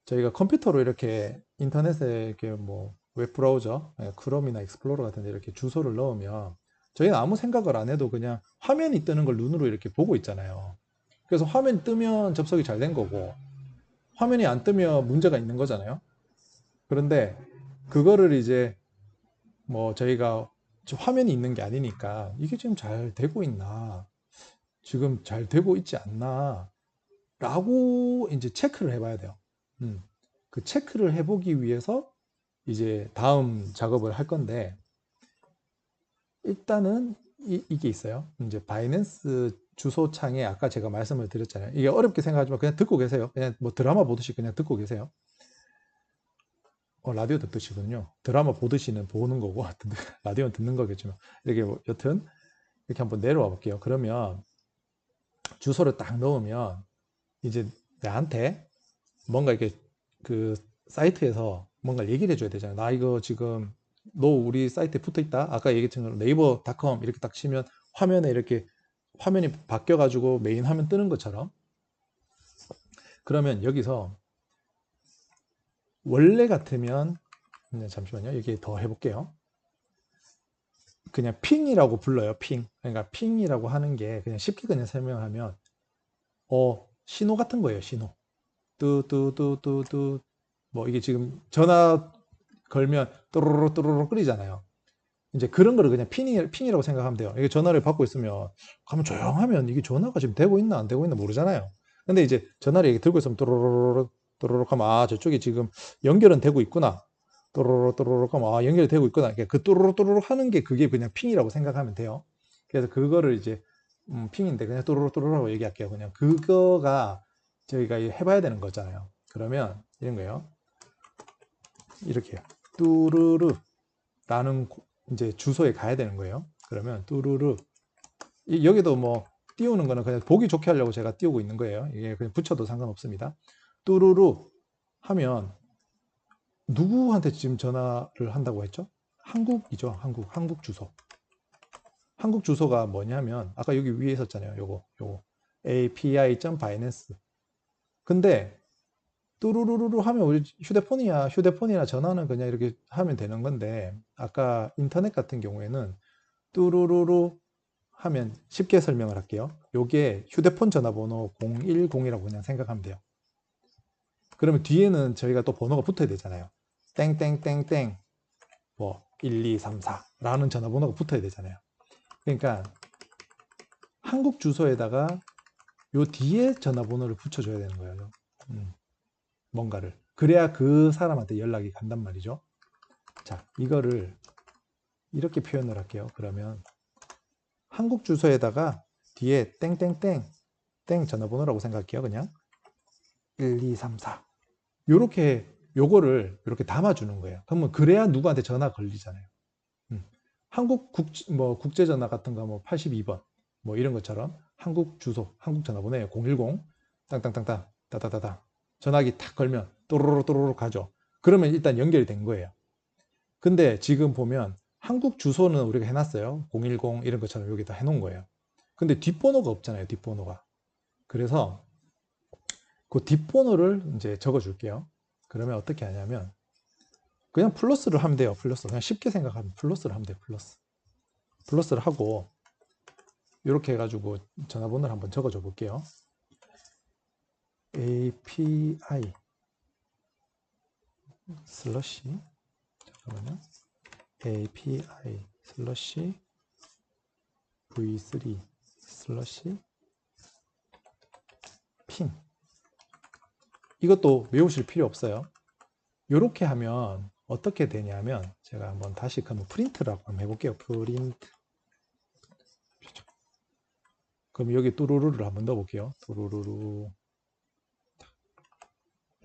A: 저희가 컴퓨터로 이렇게 인터넷에 이렇게 뭐 웹브라우저, 크롬이나 익스플로러 같은 데 이렇게 주소를 넣으면 저희는 아무 생각을 안 해도 그냥 화면이 뜨는 걸 눈으로 이렇게 보고 있잖아요. 그래서 화면이 뜨면 접속이 잘 된 거고 화면이 안 뜨면 문제가 있는 거잖아요. 그런데 그거를 이제 뭐 저희가 화면이 있는 게 아니니까 이게 지금 잘 되고 있나, 지금 잘 되고 있지 않나 라고 이제 체크를 해봐야 돼요. 그 체크를 해보기 위해서 이제 다음 작업을 할 건데 일단은 이게 있어요. 이제 바이낸스 주소창에 아까 제가 말씀을 드렸잖아요. 이게 어렵게 생각하지만 그냥 듣고 계세요. 그냥 뭐 드라마 보듯이 그냥 듣고 계세요. 라디오 듣듯이군요. 드라마 보듯이는 보는 거고 라디오는 듣는 거겠지만 이렇게 뭐 여튼 이렇게 한번 내려와 볼게요. 그러면 주소를 딱 넣으면 이제 나한테 뭔가 이렇게 그 사이트에서 뭔가 얘기를 해줘야 되잖아요. 나 이거 지금 너 우리 사이트에 붙어 있다. 아까 얘기했던 네이버닷컴 이렇게 딱 치면 화면에 이렇게 화면이 바뀌어 가지고 메인 화면 뜨는 것처럼. 그러면 여기서 원래 같으면 잠시만요. 여기 더 해볼게요. 그냥 핑이라고 불러요. 핑. 그러니까 핑이라고 하는 게 그냥 쉽게 그냥 설명하면 신호 같은 거예요. 신호. 뚜뚜뚜뚜뚜 뭐 이게 지금 전화 걸면 또로로 또로로 끓이잖아요. 이제 그런 거를 그냥 핑이라고 생각하면 돼요. 이게 전화를 받고 있으면 가면 조용하면 이게 전화가 지금 되고 있나 안 되고 있나 모르잖아요. 근데 이제 전화를 이렇게 들고 있으면 또로로로 또로로 하면 저쪽에 지금 연결은 되고 있구나. 또로로 또로로 하면 연결이 되고 있구나. 그러니까 그 또로로 또로로 하는 게 그게 그냥 핑이라고 생각하면 돼요. 그래서 그거를 이제 핑인데 그냥 또로로 또로로라고 얘기할게요. 그냥 그거가 저희가 해봐야 되는 거잖아요. 그러면 이런 거예요. 이렇게요. 뚜루루 라는 이제 주소에 가야 되는 거예요. 그러면 뚜루루 여기도 뭐 띄우는 거는 그냥 보기 좋게 하려고 제가 띄우고 있는 거예요. 이게 그냥 붙여도 상관없습니다. 뚜루루 하면 누구한테 지금 전화를 한다고 했죠? 한국이죠. 한국 주소. 한국 주소가 뭐냐면 아까 여기 위에 있었잖아요. 요거 api.binance. 근데 뚜루루루루 하면 우리 휴대폰이나 전화는 그냥 이렇게 하면 되는 건데 아까 인터넷 같은 경우에는 뚜루루루 하면 쉽게 설명을 할게요. 요게 휴대폰 전화번호 010이라고 그냥 생각하면 돼요. 그러면 뒤에는 저희가 또 번호가 붙어야 되잖아요. 땡땡땡땡 뭐 1, 2, 3, 4라는 전화번호가 붙어야 되잖아요. 그러니까 한국 주소에다가 요 뒤에 전화번호를 붙여줘야 되는 거예요. 뭔가를. 그래야 그 사람한테 연락이 간단 말이죠. 자, 이거를 이렇게 표현을 할게요. 그러면 한국 주소에다가 뒤에 땡땡땡 땡 전화번호라고 생각할게요. 그냥 1, 2, 3, 4 요거를 이렇게 담아주는 거예요. 그러면 그래야 누구한테 전화 걸리잖아요. 한국 국제 전화 같은 거 뭐 82번 뭐 이런 것처럼 한국 주소, 한국 전화번호에 010 땅땅땅땅 따다다다 전화기 탁 걸면 또로로 또로로 가죠. 그러면 일단 연결이 된 거예요. 근데 지금 보면 한국 주소는 우리가 해놨어요. 010 이런 것처럼 여기다 해놓은 거예요. 근데 뒷번호가 없잖아요. 뒷번호가. 그래서 그 뒷번호를 이제 적어 줄게요. 그러면 어떻게 하냐면 그냥 플러스를 하면 돼요. 플러스. 그냥 쉽게 생각하면 플러스를 하면 돼요. 플러스를 하고 이렇게 해가지고 전화번호를 한번 적어줘 볼게요. API 슬러시 잠깐만요. API 슬러시 V3 슬러시 핑 이것도 외우실 필요 없어요. 이렇게 하면 어떻게 되냐면 제가 한번 다시 그럼 프린트라고 한번 해볼게요. 프린트 그럼 여기 뚜루루를 한번 넣어볼게요. 뚜루루루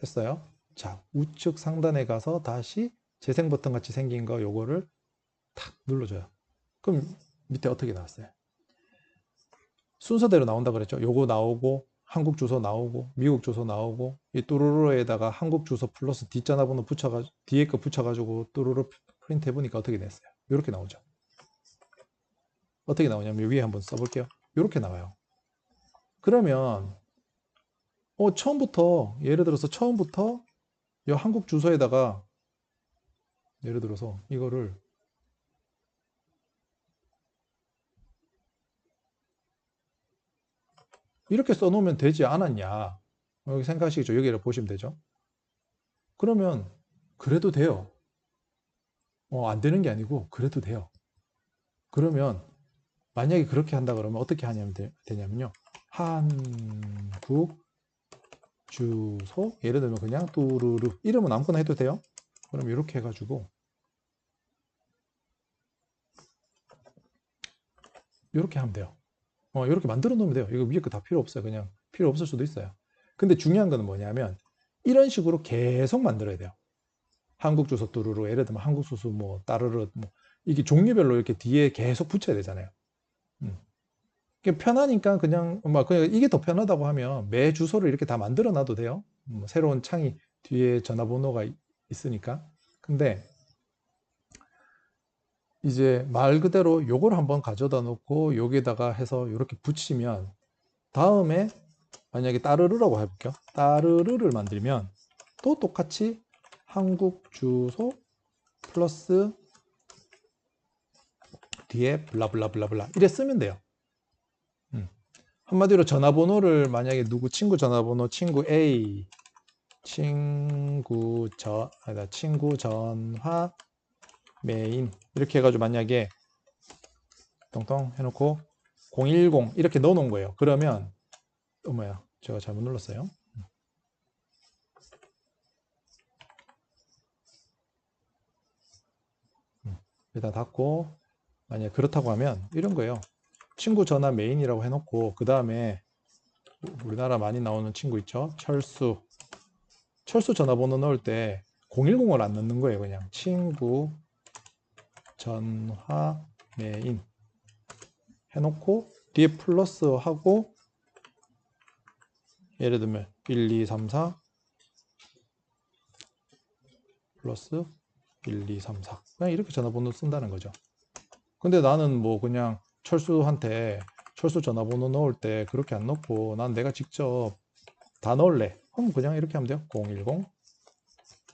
A: 했어요. 자, 우측 상단에 가서 다시 재생 버튼 같이 생긴 거 요거를 탁 눌러줘요. 그럼 밑에 어떻게 나왔어요? 순서대로 나온다 그랬죠. 요거 나오고 한국 주소 나오고 미국 주소 나오고 이 뚜루루에다가 한국 주소 플러스 뒷전화번호 붙여가지고 뒤에 거 붙여가지고 뚜루루 프린트 해보니까 어떻게 됐어요? 이렇게 나오죠. 어떻게 나오냐면 위에 한번 써볼게요. 이렇게 나와요. 그러면 처음부터 예를 들어서 처음부터 이 한국 주소에다가 예를 들어서 이거를 이렇게 써놓으면 되지 않았냐 여기 생각하시겠죠. 여기를 보시면 되죠. 그러면 그래도 돼요. 안 되는 게 아니고 그래도 돼요. 그러면 만약에 그렇게 한다 그러면 어떻게 하냐면 되냐면요. 한국 주소 예를 들면 그냥 뚜루루 이름은 아무거나 해도 돼요. 그럼 이렇게 해가지고 이렇게 하면 돼요. 이렇게 만들어 놓으면 돼요. 이거 위에 거 다 필요 없어요. 그냥 필요 없을 수도 있어요. 근데 중요한 거는 뭐냐면 이런 식으로 계속 만들어야 돼요. 한국 주소 뚜루루 예를 들면 한국 주소 뭐 따르르 뭐 이게 종류별로 이렇게 뒤에 계속 붙여야 되잖아요. 편하니까 그냥 이게 더 편하다고 하면 매 주소를 이렇게 다 만들어 놔도 돼요. 새로운 창이 뒤에 전화번호가 있으니까. 근데 이제 말 그대로 요걸 한번 가져다 놓고 여기에다가 해서 이렇게 붙이면 다음에 만약에 따르르라고 해볼게요. 따르르를 만들면 또 똑같이 한국 주소 플러스 뒤에 블라블라블라블라 이래 쓰면 돼요. 한마디로 전화번호를 만약에 누구 친구 전화번호 친구 A 친구 전화 메인 이렇게 해가지고 만약에 똥똥 해놓고 010 이렇게 넣어놓은 거예요. 그러면 뭐야 제가 잘못 눌렀어요. 일단 닫고 만약에 그렇다고 하면 이런 거예요. 친구 전화 메인이라고 해놓고 그 다음에 우리나라 많이 나오는 친구 있죠. 철수 전화번호 넣을 때 010을 안 넣는 거예요. 그냥 친구 전화 메인 해놓고 뒤에 플러스 하고 예를 들면 1, 2, 3, 4 플러스 1, 2, 3, 4 그냥 이렇게 전화번호 쓴다는 거죠. 근데 나는 뭐 그냥 철수한테 철수 전화번호 넣을 때 그렇게 안 넣고 난 내가 직접 다 넣을래. 그럼 그냥 이렇게 하면 돼요. 010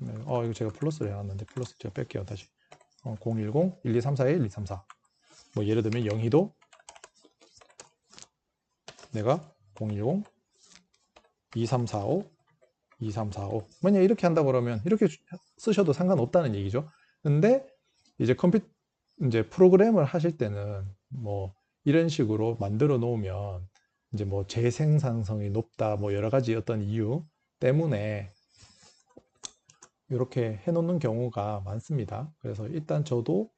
A: 이거 제가 플러스를 해놨는데 플러스 제가 뺄게요. 다시 010 1, 2, 3, 4에 1, 2, 3, 4 뭐 예를 들면 영희도 내가 010 2345 2345 만약 이렇게 한다 그러면 이렇게 쓰셔도 상관없다는 얘기죠. 근데 이제 이제 프로그램을 하실 때는 뭐 이런 식으로 만들어 놓으면 이제 뭐 재생산성이 높다 뭐 여러 가지 어떤 이유 때문에 이렇게 해 놓는 경우가 많습니다. 그래서 일단 저도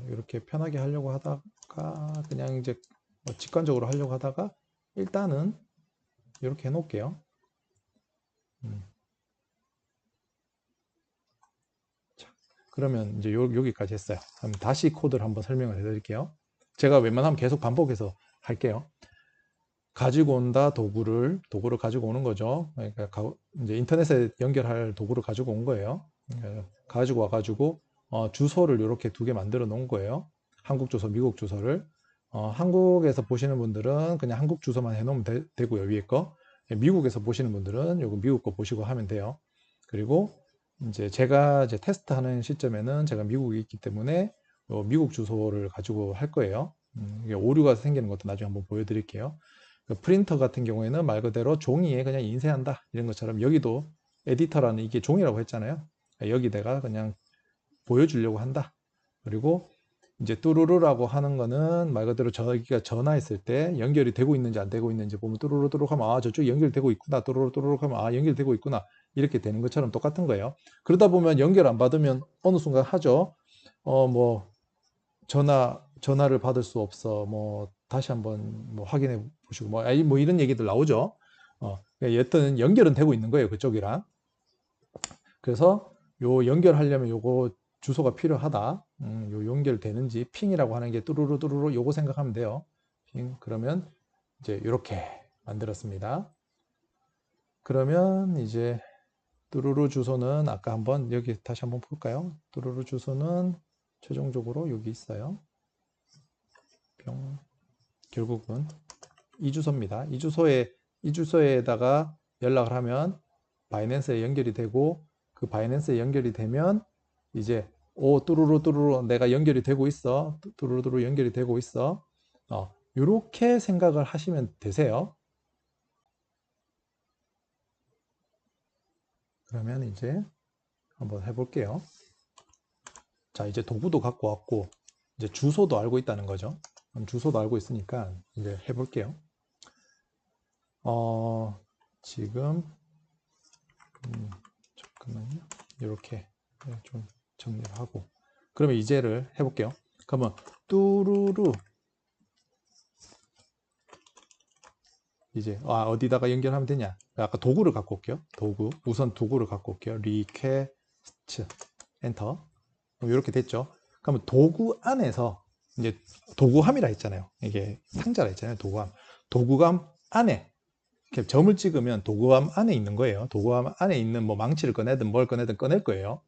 A: 이렇게 편하게 하려고 하다가 그냥 이제 뭐 직관적으로 하려고 하다가 일단은 이렇게 해 놓을게요. 자, 그러면 이제 여기까지 했어요. 그럼 다시 코드를 한번 설명을 해 드릴게요. 제가 웬만하면 계속 반복해서 할게요. 가지고 온다 도구를 가지고 오는 거죠. 그러니까 이제 인터넷에 연결할 도구를 가지고 온 거예요. 가지고 와가지고 주소를 이렇게 두 개 만들어 놓은 거예요. 한국 주소, 미국 주소를. 한국에서 보시는 분들은 그냥 한국 주소만 해놓으면 되고요. 위에 거. 미국에서 보시는 분들은 요거 미국 거 보시고 하면 돼요. 그리고 이제 제가 이제 테스트하는 시점에는 제가 미국에 있기 때문에 미국 주소를 가지고 할 거예요. 이게 오류가 생기는 것도 나중에 한번 보여드릴게요. 그 프린터 같은 경우에는 말 그대로 종이에 그냥 인쇄한다 이런 것처럼 여기도 에디터라는 이게 종이라고 했잖아요. 여기 내가 그냥 보여주려고 한다. 그리고 이제 뚜루루라고 하는 거는 말 그대로 저기가 전화했을 때 연결이 되고 있는지 안 되고 있는지 보면 뚜루루뚜루 하면 아 저쪽 연결되고 있구나 뚜루루뚜루 하면 아 연결되고 있구나 이렇게 되는 것처럼 똑같은 거예요. 그러다 보면 연결 안 받으면 어느 순간 하죠. 뭐 전화를 받을 수 없어. 뭐 다시 한번 뭐 확인해 보시고 뭐 이런 얘기들 나오죠. 여튼 연결은 되고 있는 거예요. 그쪽이랑. 그래서 요 연결하려면 요거 주소가 필요하다. 요 연결되는지 핑이라고 하는 게 뚜루루 뚜루루 요거 생각하면 돼요. 핑 그러면 이제 이렇게 만들었습니다. 그러면 이제 뚜루루 주소는 아까 한번 여기 다시 한번 볼까요? 뚜루루 주소는 최종적으로 여기 있어요. 결국은 이 주소입니다. 이 주소에다가 연락을 하면 바이낸스에 연결이 되고 그 바이낸스에 연결이 되면 이제 뚜루루 뚜루루 내가 연결이 되고 있어. 뚜루루 뚜루루 연결이 되고 있어. 이렇게 생각을 하시면 되세요. 그러면 이제 한번 해볼게요. 자, 이제 도구도 갖고 왔고 이제 주소도 알고 있다는 거죠. 그럼 주소도 알고 있으니까 이제 해볼게요. 지금 잠깐만요. 이렇게 좀 정리를 하고 그러면 이제를 해볼게요. 그러면 뚜루루 이제 어디다가 연결하면 되냐? 아까 도구를 갖고 올게요. 우선 도구를 갖고 올게요. 리퀘스트 엔터. 그럼 이렇게 됐죠. 그러면 도구 안에서 이제 도구함이라 했잖아요. 이게 상자라 했잖아요. 도구함 안에 이렇게 점을 찍으면 도구함 안에 있는 거예요. 도구함 안에 있는 뭐 망치를 꺼내든 뭘 꺼내든 꺼낼 거예요.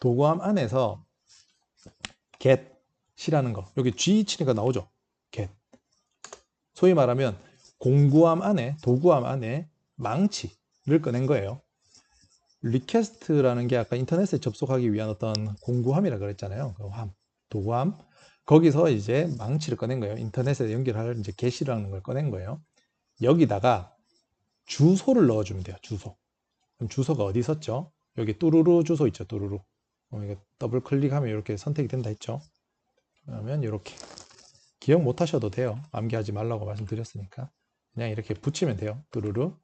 A: 도구함 안에서 get이라는 거, 여기 G 치니까 나오죠. get. 소위 말하면 공구함 안에, 도구함 안에 망치를 꺼낸 거예요. 리퀘스트라는 게 아까 인터넷에 접속하기 위한 어떤 공구함이라 그랬잖아요. 그 함, 도구함. 거기서 이제 망치를 꺼낸 거예요. 인터넷에 연결할 이제 get이라는 걸 꺼낸 거예요. 여기다가 주소를 넣어주면 돼요. 주소. 그럼 주소가 어디 있었죠? 여기 뚜루루 주소 있죠. 뚜루루. 이거 더블 클릭하면 이렇게 선택이 된다 했죠. 그러면 이렇게 기억 못 하셔도 돼요. 암기하지 말라고 말씀드렸으니까 그냥 이렇게 붙이면 돼요. 뚜루루.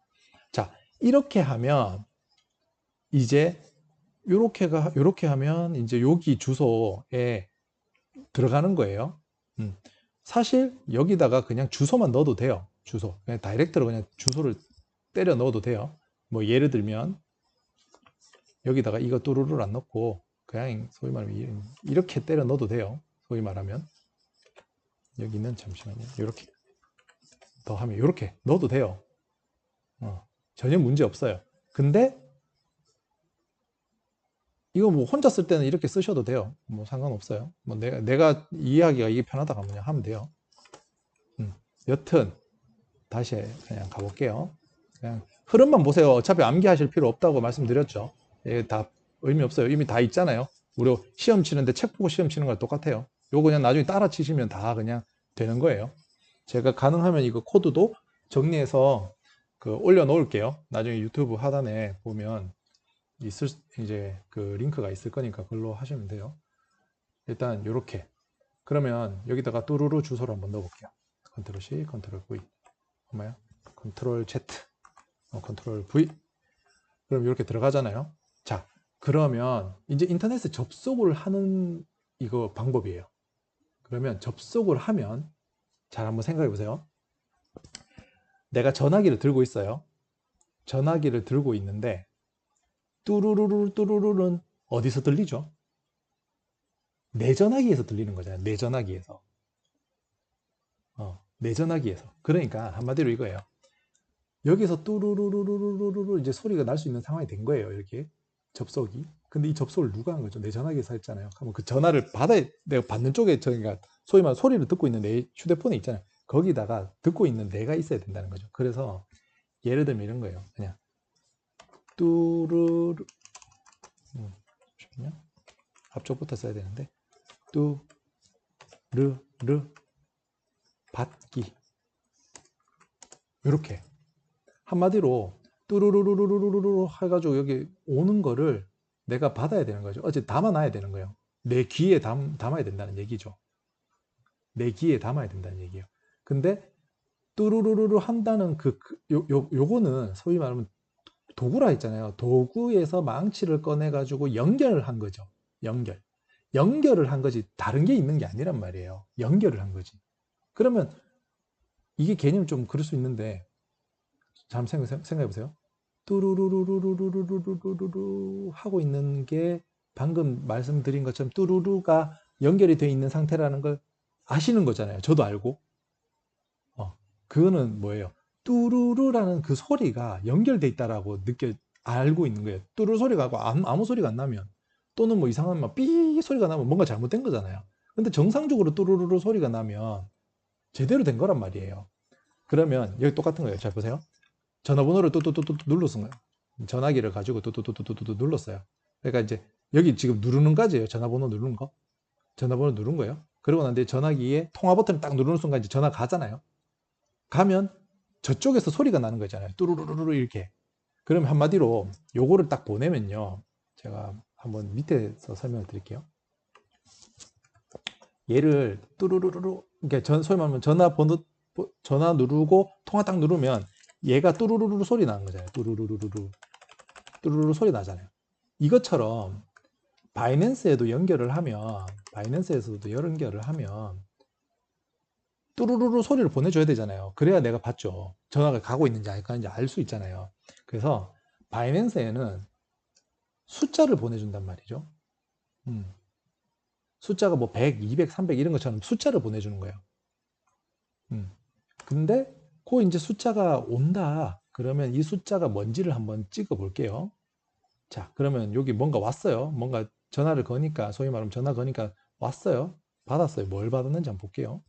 A: 자, 이렇게 하면 이제 요렇게 하면 이제 여기 주소에 들어가는 거예요. 사실 여기다가 그냥 주소만 넣어도 돼요. 주소. 그냥 다이렉트로 그냥 주소를 때려 넣어도 돼요. 뭐 예를 들면 여기다가 이거 뚜루루를 안 넣고 그냥 소위 말하면 이렇게 때려 넣어도 돼요. 소위 말하면 여기는 잠시만요. 이렇게 더 하면 이렇게 넣어도 돼요. 전혀 문제 없어요. 근데 이거 뭐 혼자 쓸 때는 이렇게 쓰셔도 돼요. 뭐 상관없어요. 뭐 내가 이해하기가 이게 편하다고 그냥 하면 돼요. 여튼 다시 그냥 가볼게요. 그냥 흐름만 보세요. 어차피 암기하실 필요 없다고 말씀드렸죠. 이게 다 의미 없어요. 이미 다 있잖아요. 우리 시험 치는데 책 보고 시험 치는 거랑 똑같아요. 요거 그냥 나중에 따라 치시면 다 그냥 되는 거예요. 제가 가능하면 이거 코드도 정리해서 올려 놓을게요. 나중에 유튜브 하단에 보면 이제 그 링크가 있을 거니까 그걸로 하시면 돼요. 일단 요렇게. 그러면 여기다가 뚜루루 주소를 한번 넣어 볼게요. 컨트롤 C, 컨트롤 V. 엄마야? 컨트롤 Z, 컨트롤 V. 그럼 이렇게 들어가잖아요. 자, 그러면 이제 인터넷에 접속을 하는 이거 방법이에요. 그러면 접속을 하면 잘 한번 생각해 보세요. 내가 전화기를 들고 있어요. 전화기를 들고 있는데 뚜루루루 뚜루루는 어디서 들리죠? 내 전화기에서 들리는 거잖아요. 내 전화기에서. 내 전화기에서. 그러니까 한마디로 이거예요. 여기서 뚜루루루루루루루 이제 소리가 날 수 있는 상황이 된 거예요. 이렇게 접속이. 근데 이 접속을 누가 한 거죠? 내 전화기에서 했잖아요. 그러면 그 전화를 내가 받는 쪽에 저희가 소위 말해 소리를 듣고 있는 내 휴대폰에 있잖아요. 거기다가 듣고 있는 내가 있어야 된다는 거죠. 그래서 예를 들면 이런 거예요. 그냥 뚜루루 잠시만요. 앞쪽부터 써야 되는데 뚜르르 받기 이렇게 한마디로 뚜루루루루루루루 해가지고 여기 오는 거를 내가 받아야 되는 거죠. 어째 담아놔야 되는 거예요. 내 귀에 담아야 된다는 얘기죠. 내 귀에 담아야 된다는 얘기예요. 근데 뚜루루루루 한다는 요거는 소위 말하면 도구라 했잖아요. 도구에서 망치를 꺼내가지고 연결을 한 거죠. 연결을 한 거지 다른 게 있는 게 아니란 말이에요. 연결을 한 거지. 그러면 이게 개념이 좀 그럴 수 있는데 잠깐 생각해 보세요. 뚜루루루루루루루루루루 하고 있는 게 방금 말씀드린 것처럼 뚜루루가 연결이 되어 있는 상태라는 걸 아시는 거잖아요. 저도 알고. 그거는 뭐예요? 뚜루루라는 그 소리가 연결돼 있다라고 알고 있는 거예요. 뚜루 소리가 하고 아무 소리가 안 나면 또는 뭐 이상한 막 삐 소리가 나면 뭔가 잘못된 거잖아요. 근데 정상적으로 뚜루루루 소리가 나면 제대로 된 거란 말이에요. 그러면 여기 똑같은 거예요. 잘 보세요. 전화번호를 뚜뚜뚜뚜 눌렀은 거예요. 전화기를 가지고 뚜뚜뚜뚜뚜 눌렀어요. 그러니까 이제 여기 지금 누르는 까지예요. 전화번호 누르는 거. 전화번호 누른 거예요. 그러고 난 뒤에 전화기에 통화 버튼을 딱 누르는 순간 이제 전화 가잖아요. 가면 저쪽에서 소리가 나는 거잖아요. 뚜루루루루 이렇게. 그럼 한마디로 요거를 딱 보내면요. 제가 한번 밑에서 설명을 드릴게요. 얘를 뚜루루루루 그러니까 소위 말하면 전화 누르고 통화 딱 누르면 얘가 뚜루루루 소리 나는 거잖아요. 뚜루루루 소리 나잖아요. 이것처럼 바이낸스에도 연결을 하면 바이낸스에서도 연결을 하면 뚜루루루 소리를 보내줘야 되잖아요. 그래야 내가 봤죠. 전화가 가고 있는지 안 가는지 알 수 있잖아요. 그래서 바이낸스에는 숫자를 보내준단 말이죠. 숫자가 뭐 100, 200, 300 이런 것처럼 숫자를 보내주는 거예요. 근데 그 이제 숫자가 온다. 그러면 이 숫자가 뭔지를 한번 찍어 볼게요. 자, 그러면 여기 뭔가 왔어요. 뭔가 전화를 거니까, 소위 말하면 전화 거니까 왔어요. 받았어요. 뭘 받았는지 한번 볼게요.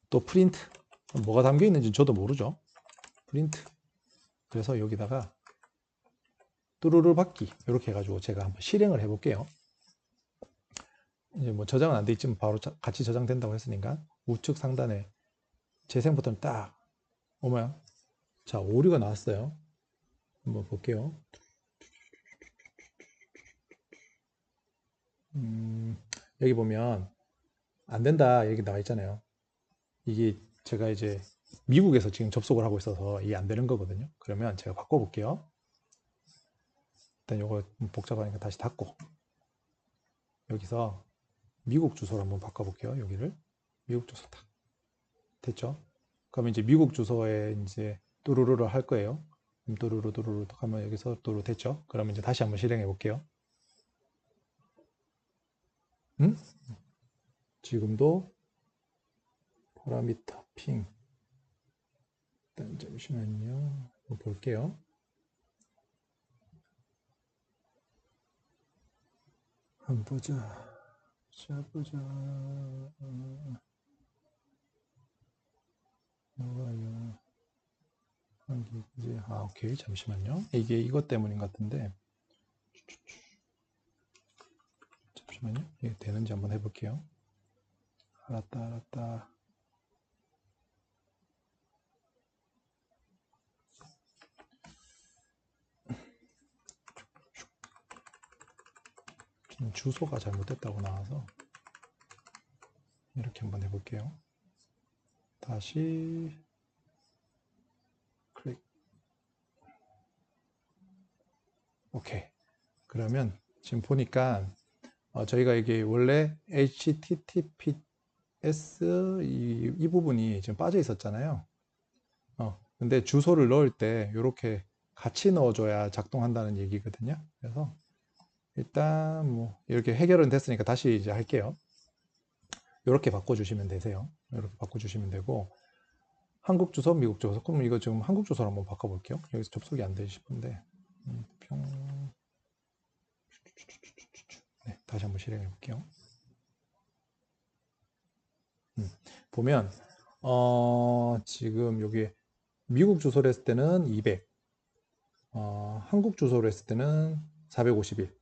A: 또 프린트. 뭐가 담겨 있는지 저도 모르죠. 프린트. 그래서 여기다가 뚜루루 받기. 이렇게 해가지고 제가 한번 실행을 해볼게요. 이제 뭐 저장은 안 돼 있지만 바로 같이 저장된다고 했으니까 우측 상단에 재생 버튼 딱 오면, 자, 오류가 나왔어요. 한번 볼게요. 여기 보면 안 된다 여기 나와 있잖아요. 이게 제가 이제 미국에서 지금 접속을 하고 있어서 이게 안 되는 거거든요. 그러면 제가 바꿔볼게요. 일단 이거 복잡하니까 다시 닫고, 여기서 미국 주소로 한번 바꿔볼게요. 여기를 미국 주소 딱 됐죠? 그러면 이제 미국 주소에 이제 뚜루루루 할 거예요. 뚜루루 뚜루루 하면 여기서 뚜루 됐죠? 그러면 이제 다시 한번 실행해 볼게요. 지금도 파라미터 핑. 일단 잠시만요. 한번 볼게요. 한번 보자. 보자. 뭐가요? 이제 오케이. 잠시만요. 이게 이것 때문인 것 같은데. 잠시만요. 이게 되는지 한번 해볼게요. 알았다. 주소가 잘못됐다고 나와서 이렇게 한번 해볼게요. 다시 클릭. 오케이. 그러면 지금 보니까 저희가 이게 원래 HTTPS 이 부분이 지금 빠져 있었잖아요. 근데 주소를 넣을 때 이렇게 같이 넣어줘야 작동한다는 얘기거든요. 그래서 일단 뭐 이렇게 해결은 됐으니까 다시 이제 할게요. 이렇게 바꿔주시면 되세요. 이렇게 바꿔주시면 되고, 한국 주소, 미국 주소. 그럼 이거 지금 한국 주소로 한번 바꿔볼게요. 여기서 접속이 안 되지 싶은데, 네, 다시 한번 실행해 볼게요. 보면 지금 여기 미국 주소로 했을 때는 200, 한국 주소로 했을 때는 451.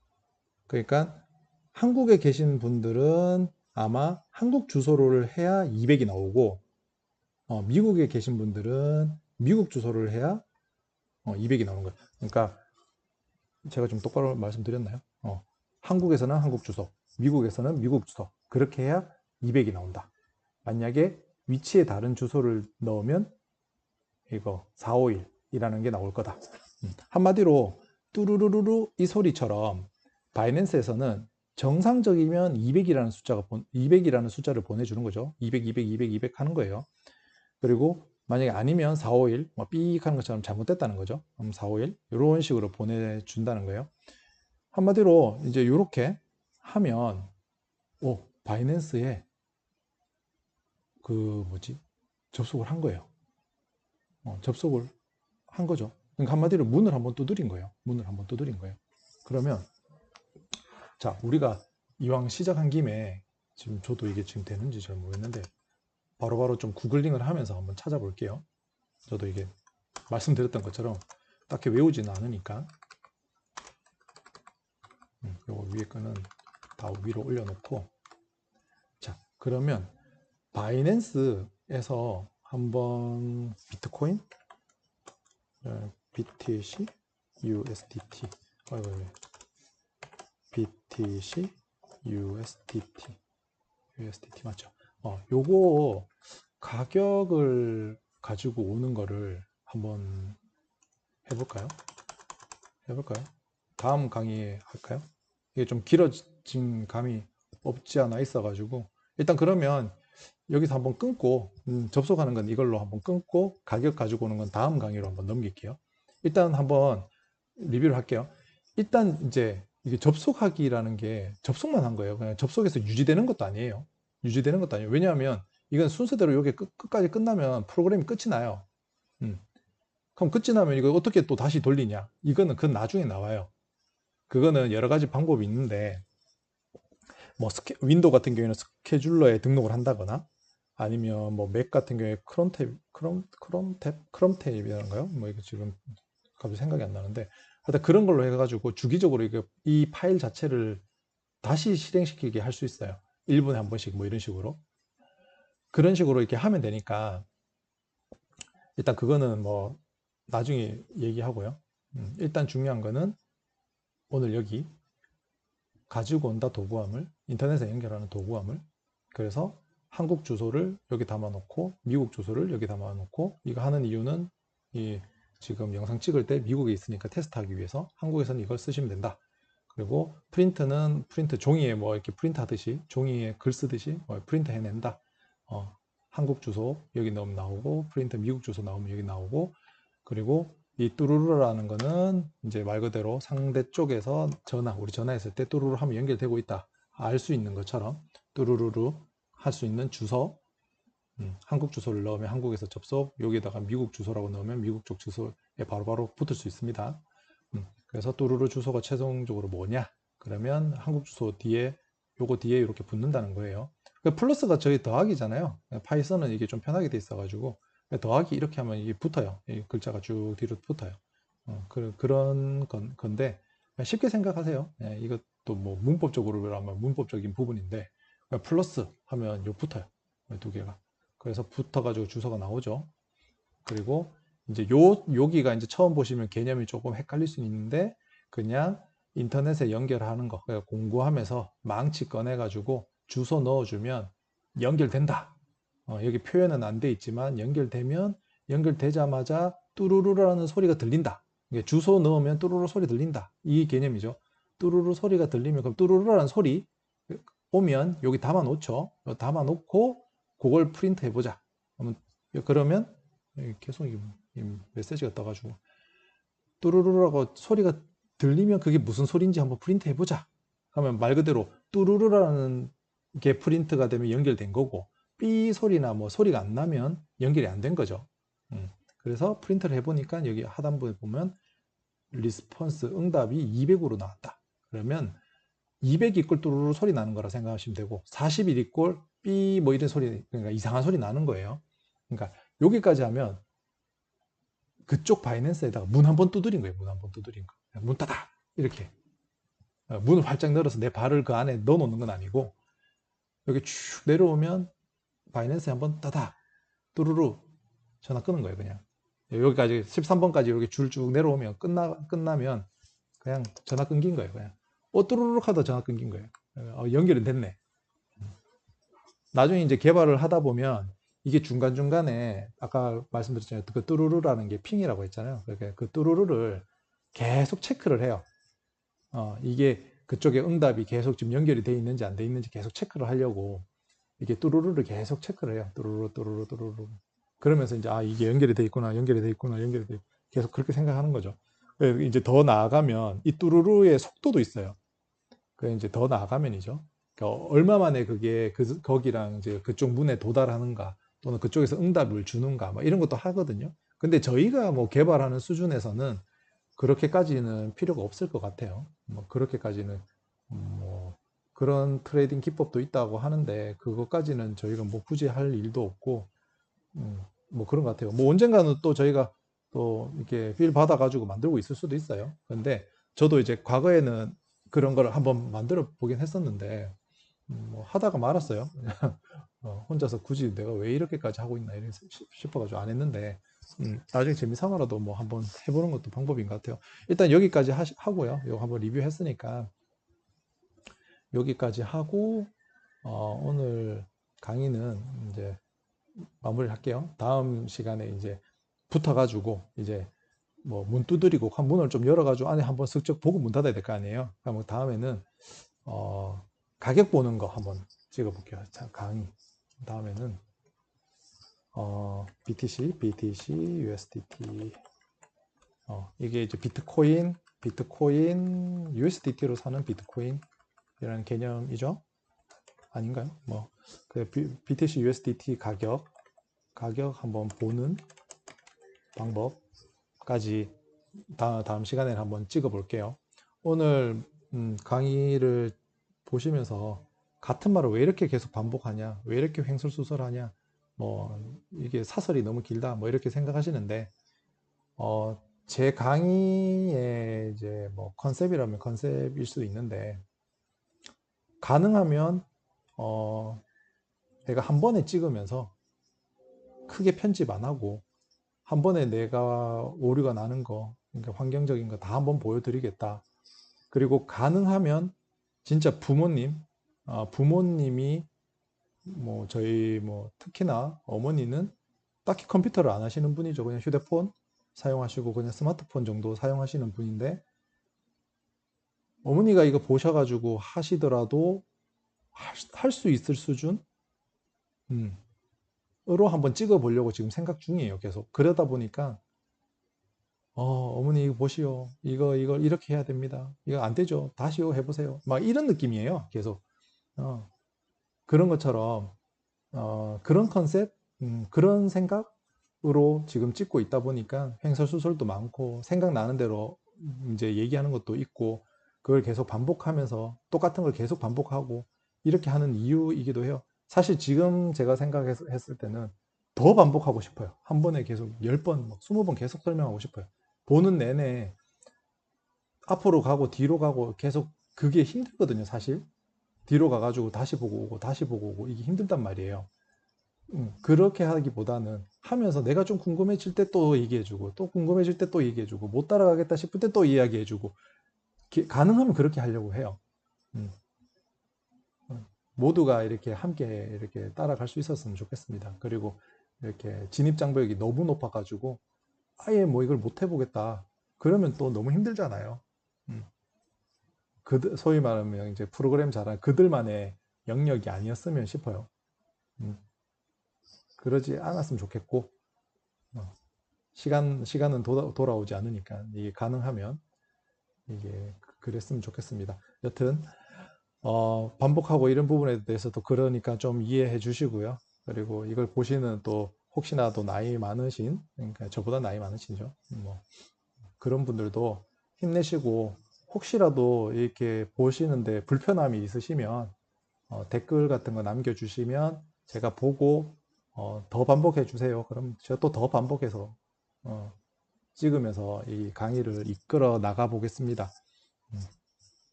A: 그러니까 한국에 계신 분들은 아마 한국 주소를 해야 200이 나오고, 미국에 계신 분들은 미국 주소를 해야 200이 나오는 거예요. 그러니까 제가 좀 똑바로 말씀드렸나요? 한국에서는 한국 주소, 미국에서는 미국 주소. 그렇게 해야 200이 나온다. 만약에 위치에 다른 주소를 넣으면 이거 451이라는 게 나올 거다. 한마디로 뚜루루루루 이 소리처럼 바이낸스에서는 정상적이면 200이라는 숫자를 보내주는 거죠. 200, 200, 200, 200 하는 거예요. 그리고 만약에 아니면 451, 삑 하는 것처럼 잘못됐다는 거죠. 그럼 451 이런 식으로 보내준다는 거예요. 한마디로 이제 이렇게 하면 바이낸스에 접속을 한 거예요. 접속을 한 거죠. 그러니까 한마디로 문을 한번 두드린 거예요. 그러면 자, 우리가 이왕 시작한 김에 지금 저도 이게 지금 되는지 잘 모르겠는데 바로바로 좀 구글링을 하면서 한번 찾아볼게요. 저도 이게 말씀드렸던 것처럼 딱히 외우지는 않으니까. 요거 위에 거는 다 위로 올려놓고, 자, 그러면 바이낸스에서 한번 비트코인, BTC, USDT, BTC, USDT 맞죠? 요거 가격을 가지고 오는 거를 한번 해볼까요? 다음 강의에 할까요? 이게 좀 길어진 감이 없지 않아 있어가지고, 일단 그러면 여기서 한번 끊고, 접속하는 건 이걸로 한번 끊고, 가격 가지고 오는 건 다음 강의로 한번 넘길게요. 일단 한번 리뷰를 할게요. 일단 이제 이게 접속하기라는 게 접속만 한 거예요. 그냥 접속해서 유지되는 것도 아니에요. 왜냐하면 이건 순서대로 이게 끝까지 끝나면 프로그램이 끝이 나요. 그럼 끝이 나면 이거 어떻게 또 다시 돌리냐? 이거는 그 나중에 나와요. 그거는 여러 가지 방법이 있는데, 뭐 윈도우 같은 경우에는 스케줄러에 등록을 한다거나, 아니면 뭐 맥 같은 경우에 크롬탭이라는가요? 뭐 이거 지금 갑자기 생각이 안 나는데, 하여튼 그런 걸로 해가지고 주기적으로 이 파일 자체를 다시 실행시키게 할 수 있어요. 1분에 한 번씩 뭐 이런 식으로. 그런 식으로 이렇게 하면 되니까, 일단 그거는 뭐 나중에 얘기하고요. 일단 중요한 거는 오늘 여기 가지고 온다 도구함을, 인터넷에 연결하는 도구함을, 그래서 한국 주소를 여기 담아 놓고 미국 주소를 여기 담아 놓고, 이거 하는 이유는 이 지금 영상 찍을 때 미국에 있으니까 테스트하기 위해서 한국에서는 이걸 쓰시면 된다. 그리고 프린트는 프린트 종이에 뭐 이렇게 프린트 하듯이 종이에 글 쓰듯이 뭐 프린트 해낸다. 한국 주소 여기 넣으면 나오고, 프린트 미국 주소 나오면 여기 나오고, 그리고 이 뚜루루라는 거는 이제 말 그대로 상대 쪽에서 우리 전화했을 때 뚜루루 하면 연결되고 있다 알 수 있는 것처럼 뚜루루루 할 수 있는 주소, 한국 주소를 넣으면 한국에서 접속, 여기다가 미국 주소라고 넣으면 미국 쪽 주소에 바로바로 붙을 수 있습니다. 그래서 뚜루루 주소가 최종적으로 뭐냐? 그러면 한국 주소 뒤에 요거 뒤에 이렇게 붙는다는 거예요. 플러스가 저희 더하기잖아요. 파이썬은 이게 좀 편하게 돼 있어가지고 더하기 이렇게 하면 이게 붙어요. 이 글자가 쭉 뒤로 붙어요. 그런 건데 쉽게 생각하세요. 이것도 뭐 문법적으로 하면 문법적인 부분인데 플러스 하면 요 붙어요. 두 개가. 그래서 붙어가지고 주소가 나오죠. 그리고 이제 여기가 이제 처음 보시면 개념이 조금 헷갈릴 수 있는데, 그냥 인터넷에 연결하는 거, 그러니까 공구하면서 망치 꺼내가지고 주소 넣어주면 연결된다. 여기 표현은 안 돼 있지만 연결되면 연결되자마자 뚜루루라는 소리가 들린다. 주소 넣으면 뚜루루 소리 들린다. 이 개념이죠. 뚜루루 소리가 들리면 그럼 뚜루루라는 소리 오면 여기 담아 놓죠. 담아 놓고 그걸 프린트 해보자. 그러면 계속 이 메시지가 떠가지고 뚜루루라고 소리가 들리면 그게 무슨 소리인지 한번 프린트 해보자 하면 말 그대로 뚜루루라는 게 프린트가 되면 연결된 거고, 삐 소리나 뭐 소리가 안 나면 연결이 안 된 거죠. 그래서 프린트를 해보니까 여기 하단부에 보면 리스폰스 응답이 200으로 나왔다. 그러면 200 이꼴 뚜루루 소리 나는 거라 생각하시면 되고, 41 이꼴 삐 뭐 이런 소리, 그러니까 이상한 소리 나는 거예요. 그러니까 여기까지 하면 그쪽 바이낸스에다가 문 한 번 두드린 거예요. 문 한 번 두드린 거. 문 닫아! 이렇게. 문을 활짝 열어서 내 발을 그 안에 넣어 놓는 건 아니고, 여기 쭉 내려오면 바이낸스에 한번 닫아! 뚜루루! 전화 끄는 거예요, 그냥. 여기까지, 13번까지 이렇게 줄 쭉 내려오면 끝나면 그냥 전화 끊긴 거예요, 그냥. 뚜루룩 하다 전화 끊긴 거예요. 연결이 됐네. 나중에 이제 개발을 하다 보면 이게 중간중간에 아까 말씀드렸잖아요. 그 뚜루루라는 게 핑이라고 했잖아요. 그러니까 그 뚜루루를 계속 체크를 해요. 이게 그쪽에 응답이 계속 지금 연결이 돼 있는지 안 돼 있는지 계속 체크를 하려고 이게 뚜루루를 계속 체크를 해요. 뚜루루 뚜루루 뚜루루. 그러면서 이제 이게 연결이 돼 있구나, 연결이 돼 있구나, 연결이 돼 있구나. 계속 그렇게 생각하는 거죠. 이제 더 나아가면 이 뚜루루의 속도도 있어요. 그 이제 더 나아가면이죠. 그러니까 얼마 만에 그게 거기랑 이제 그쪽 문에 도달하는가, 또는 그쪽에서 응답을 주는가, 뭐 이런 것도 하거든요. 근데 저희가 뭐 개발하는 수준에서는 그렇게까지는 필요가 없을 것 같아요. 뭐 그렇게까지는 뭐 그런 트레이딩 기법도 있다고 하는데 그것까지는 저희가 뭐 굳이 할 일도 없고, 뭐 그런 것 같아요. 뭐 언젠가는 또 저희가 또 이렇게 필 받아가지고 만들고 있을 수도 있어요. 근데 저도 이제 과거에는 그런 걸 한번 만들어 보긴 했었는데 뭐 하다가 말았어요. 혼자서 굳이 내가 왜 이렇게까지 하고 있나 이런 싶어가지고 안 했는데, 나중에 재미삼아라도 뭐 한번 해보는 것도 방법인 것 같아요. 일단 여기까지 하고요. 이거 한번 리뷰했으니까 여기까지 하고 오늘 강의는 이제 마무리를 할게요. 다음 시간에 이제 붙어가지고 이제 뭐 문 두드리고 문을 좀 열어가지고 안에 한번 슬쩍 보고 문 닫아야 될 거 아니에요. 그럼 다음에는 가격 보는 거 한번 찍어볼게요. 자, 강의. 다음에는 BTC, USDT. 이게 이제 비트코인, USDT로 사는 비트코인이라는 개념이죠. 아닌가요? 뭐, 그 BTC USDT 가격 한번 보는 방법까지 다음 시간에 한번 찍어 볼게요. 오늘 강의를 보시면서 같은 말을 왜 이렇게 계속 반복하냐, 왜 이렇게 횡설수설하냐, 뭐 이게 사설이 너무 길다, 뭐 이렇게 생각하시는데 제 강의의 이제 뭐 컨셉이라면 컨셉일 수도 있는데, 가능하면 내가 한 번에 찍으면서 크게 편집 안 하고 한 번에 내가 오류가 나는 거, 그러니까 환경적인 거 다 한번 보여드리겠다. 그리고 가능하면 진짜 부모님이 뭐 저희 뭐 특히나 어머니는 딱히 컴퓨터를 안 하시는 분이죠. 그냥 휴대폰 사용하시고 그냥 스마트폰 정도 사용하시는 분인데, 어머니가 이거 보셔가지고 하시더라도 할 수 있을 수준? 으로 한번 찍어 보려고 지금 생각 중이에요. 계속. 그러다 보니까 어머니 이거 보시오. 이거 이렇게 해야 됩니다. 이거 안 되죠. 다시요 해보세요. 막 이런 느낌이에요. 계속. 그런 것처럼 그런 컨셉, 그런 생각으로 지금 찍고 있다 보니까 횡설수설도 많고 생각나는 대로 이제 얘기하는 것도 있고, 그걸 계속 반복하면서 똑같은 걸 계속 반복하고 이렇게 하는 이유이기도 해요. 사실 지금 제가 생각했을 때는 더 반복하고 싶어요. 한 번에 계속 10번, 20번 계속 설명하고 싶어요. 보는 내내 앞으로 가고 뒤로 가고 계속, 그게 힘들거든요, 사실. 뒤로 가가지고 다시 보고 오고 다시 보고 오고 이게 힘들단 말이에요. 그렇게 하기보다는 하면서 내가 좀 궁금해질 때 또 얘기해주고, 또 궁금해질 때 또 얘기해주고, 못 따라가겠다 싶을 때 또 이야기해주고, 가능하면 그렇게 하려고 해요. 음, 모두가 이렇게 함께 이렇게 따라갈 수 있었으면 좋겠습니다. 그리고 이렇게 진입장벽이 너무 높아가지고 아예 뭐 이걸 못 해보겠다, 그러면 또 너무 힘들잖아요. 음, 소위 말하면 이제 프로그램 잘하는 그들만의 영역이 아니었으면 싶어요. 음, 그러지 않았으면 좋겠고, 시간은 돌아오지 않으니까 이게 가능하면 이게 그랬으면 좋겠습니다. 여튼 반복하고 이런 부분에 대해서도 그러니까 좀 이해해 주시고요. 그리고 이걸 보시는 또 혹시나 또 나이 많으신, 그러니까 저보다 나이 많으시죠. 뭐 그런 분들도 힘내시고, 혹시라도 이렇게 보시는데 불편함이 있으시면 댓글 같은 거 남겨주시면 제가 보고 더 반복해 주세요. 그럼 제가 또 더 반복해서 어, 찍으면서 이 강의를 이끌어 나가 보겠습니다.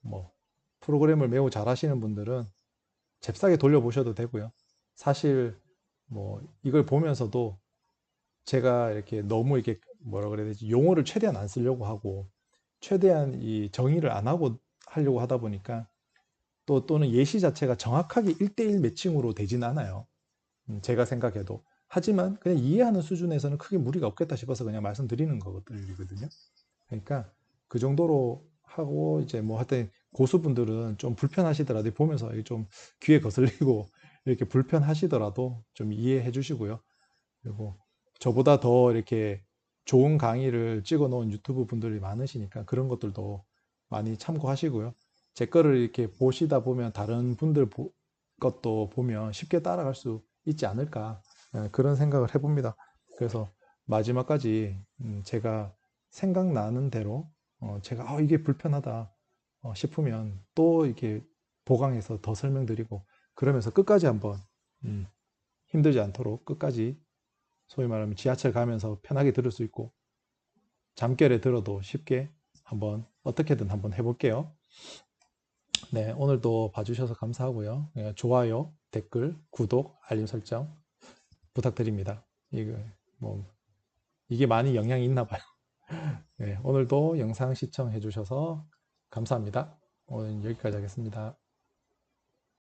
A: 뭐 프로그램을 매우 잘 하시는 분들은 잽싸게 돌려보셔도 되고요. 사실 뭐 이걸 보면서도 제가 이렇게 너무 이렇게 뭐라 그래야 되지, 용어를 최대한 안 쓰려고 하고 최대한 이 정의를 안 하고 하려고 하다 보니까 또는 예시 자체가 정확하게 1대1 매칭으로 되진 않아요. 제가 생각해도. 하지만 그냥 이해하는 수준에서는 크게 무리가 없겠다 싶어서 그냥 말씀드리는 거거든요. 그러니까 그 정도로 하고, 이제 뭐 하여튼 고수분들은 좀 불편하시더라도 보면서 좀 귀에 거슬리고 이렇게 불편하시더라도 좀 이해해 주시고요. 그리고 저보다 더 이렇게 좋은 강의를 찍어 놓은 유튜브 분들이 많으시니까 그런 것들도 많이 참고하시고요. 제 거를 이렇게 보시다 보면 다른 분들 것도 보면 쉽게 따라갈 수 있지 않을까, 그런 생각을 해봅니다. 그래서 마지막까지 제가 생각나는 대로 제가 이게 불편하다 싶으면 또 이렇게 보강해서 더 설명드리고, 그러면서 끝까지 한번 힘들지 않도록 끝까지, 소위 말하면 지하철 가면서 편하게 들을 수 있고 잠결에 들어도 쉽게 한번 어떻게든 한번 해볼게요. 네, 오늘도 봐주셔서 감사하고요. 좋아요, 댓글, 구독, 알림 설정 부탁드립니다. 뭐 이게 많이 영향이 있나 봐요. 네, 오늘도 영상 시청해 주셔서 감사합니다. 오늘 여기까지 하겠습니다.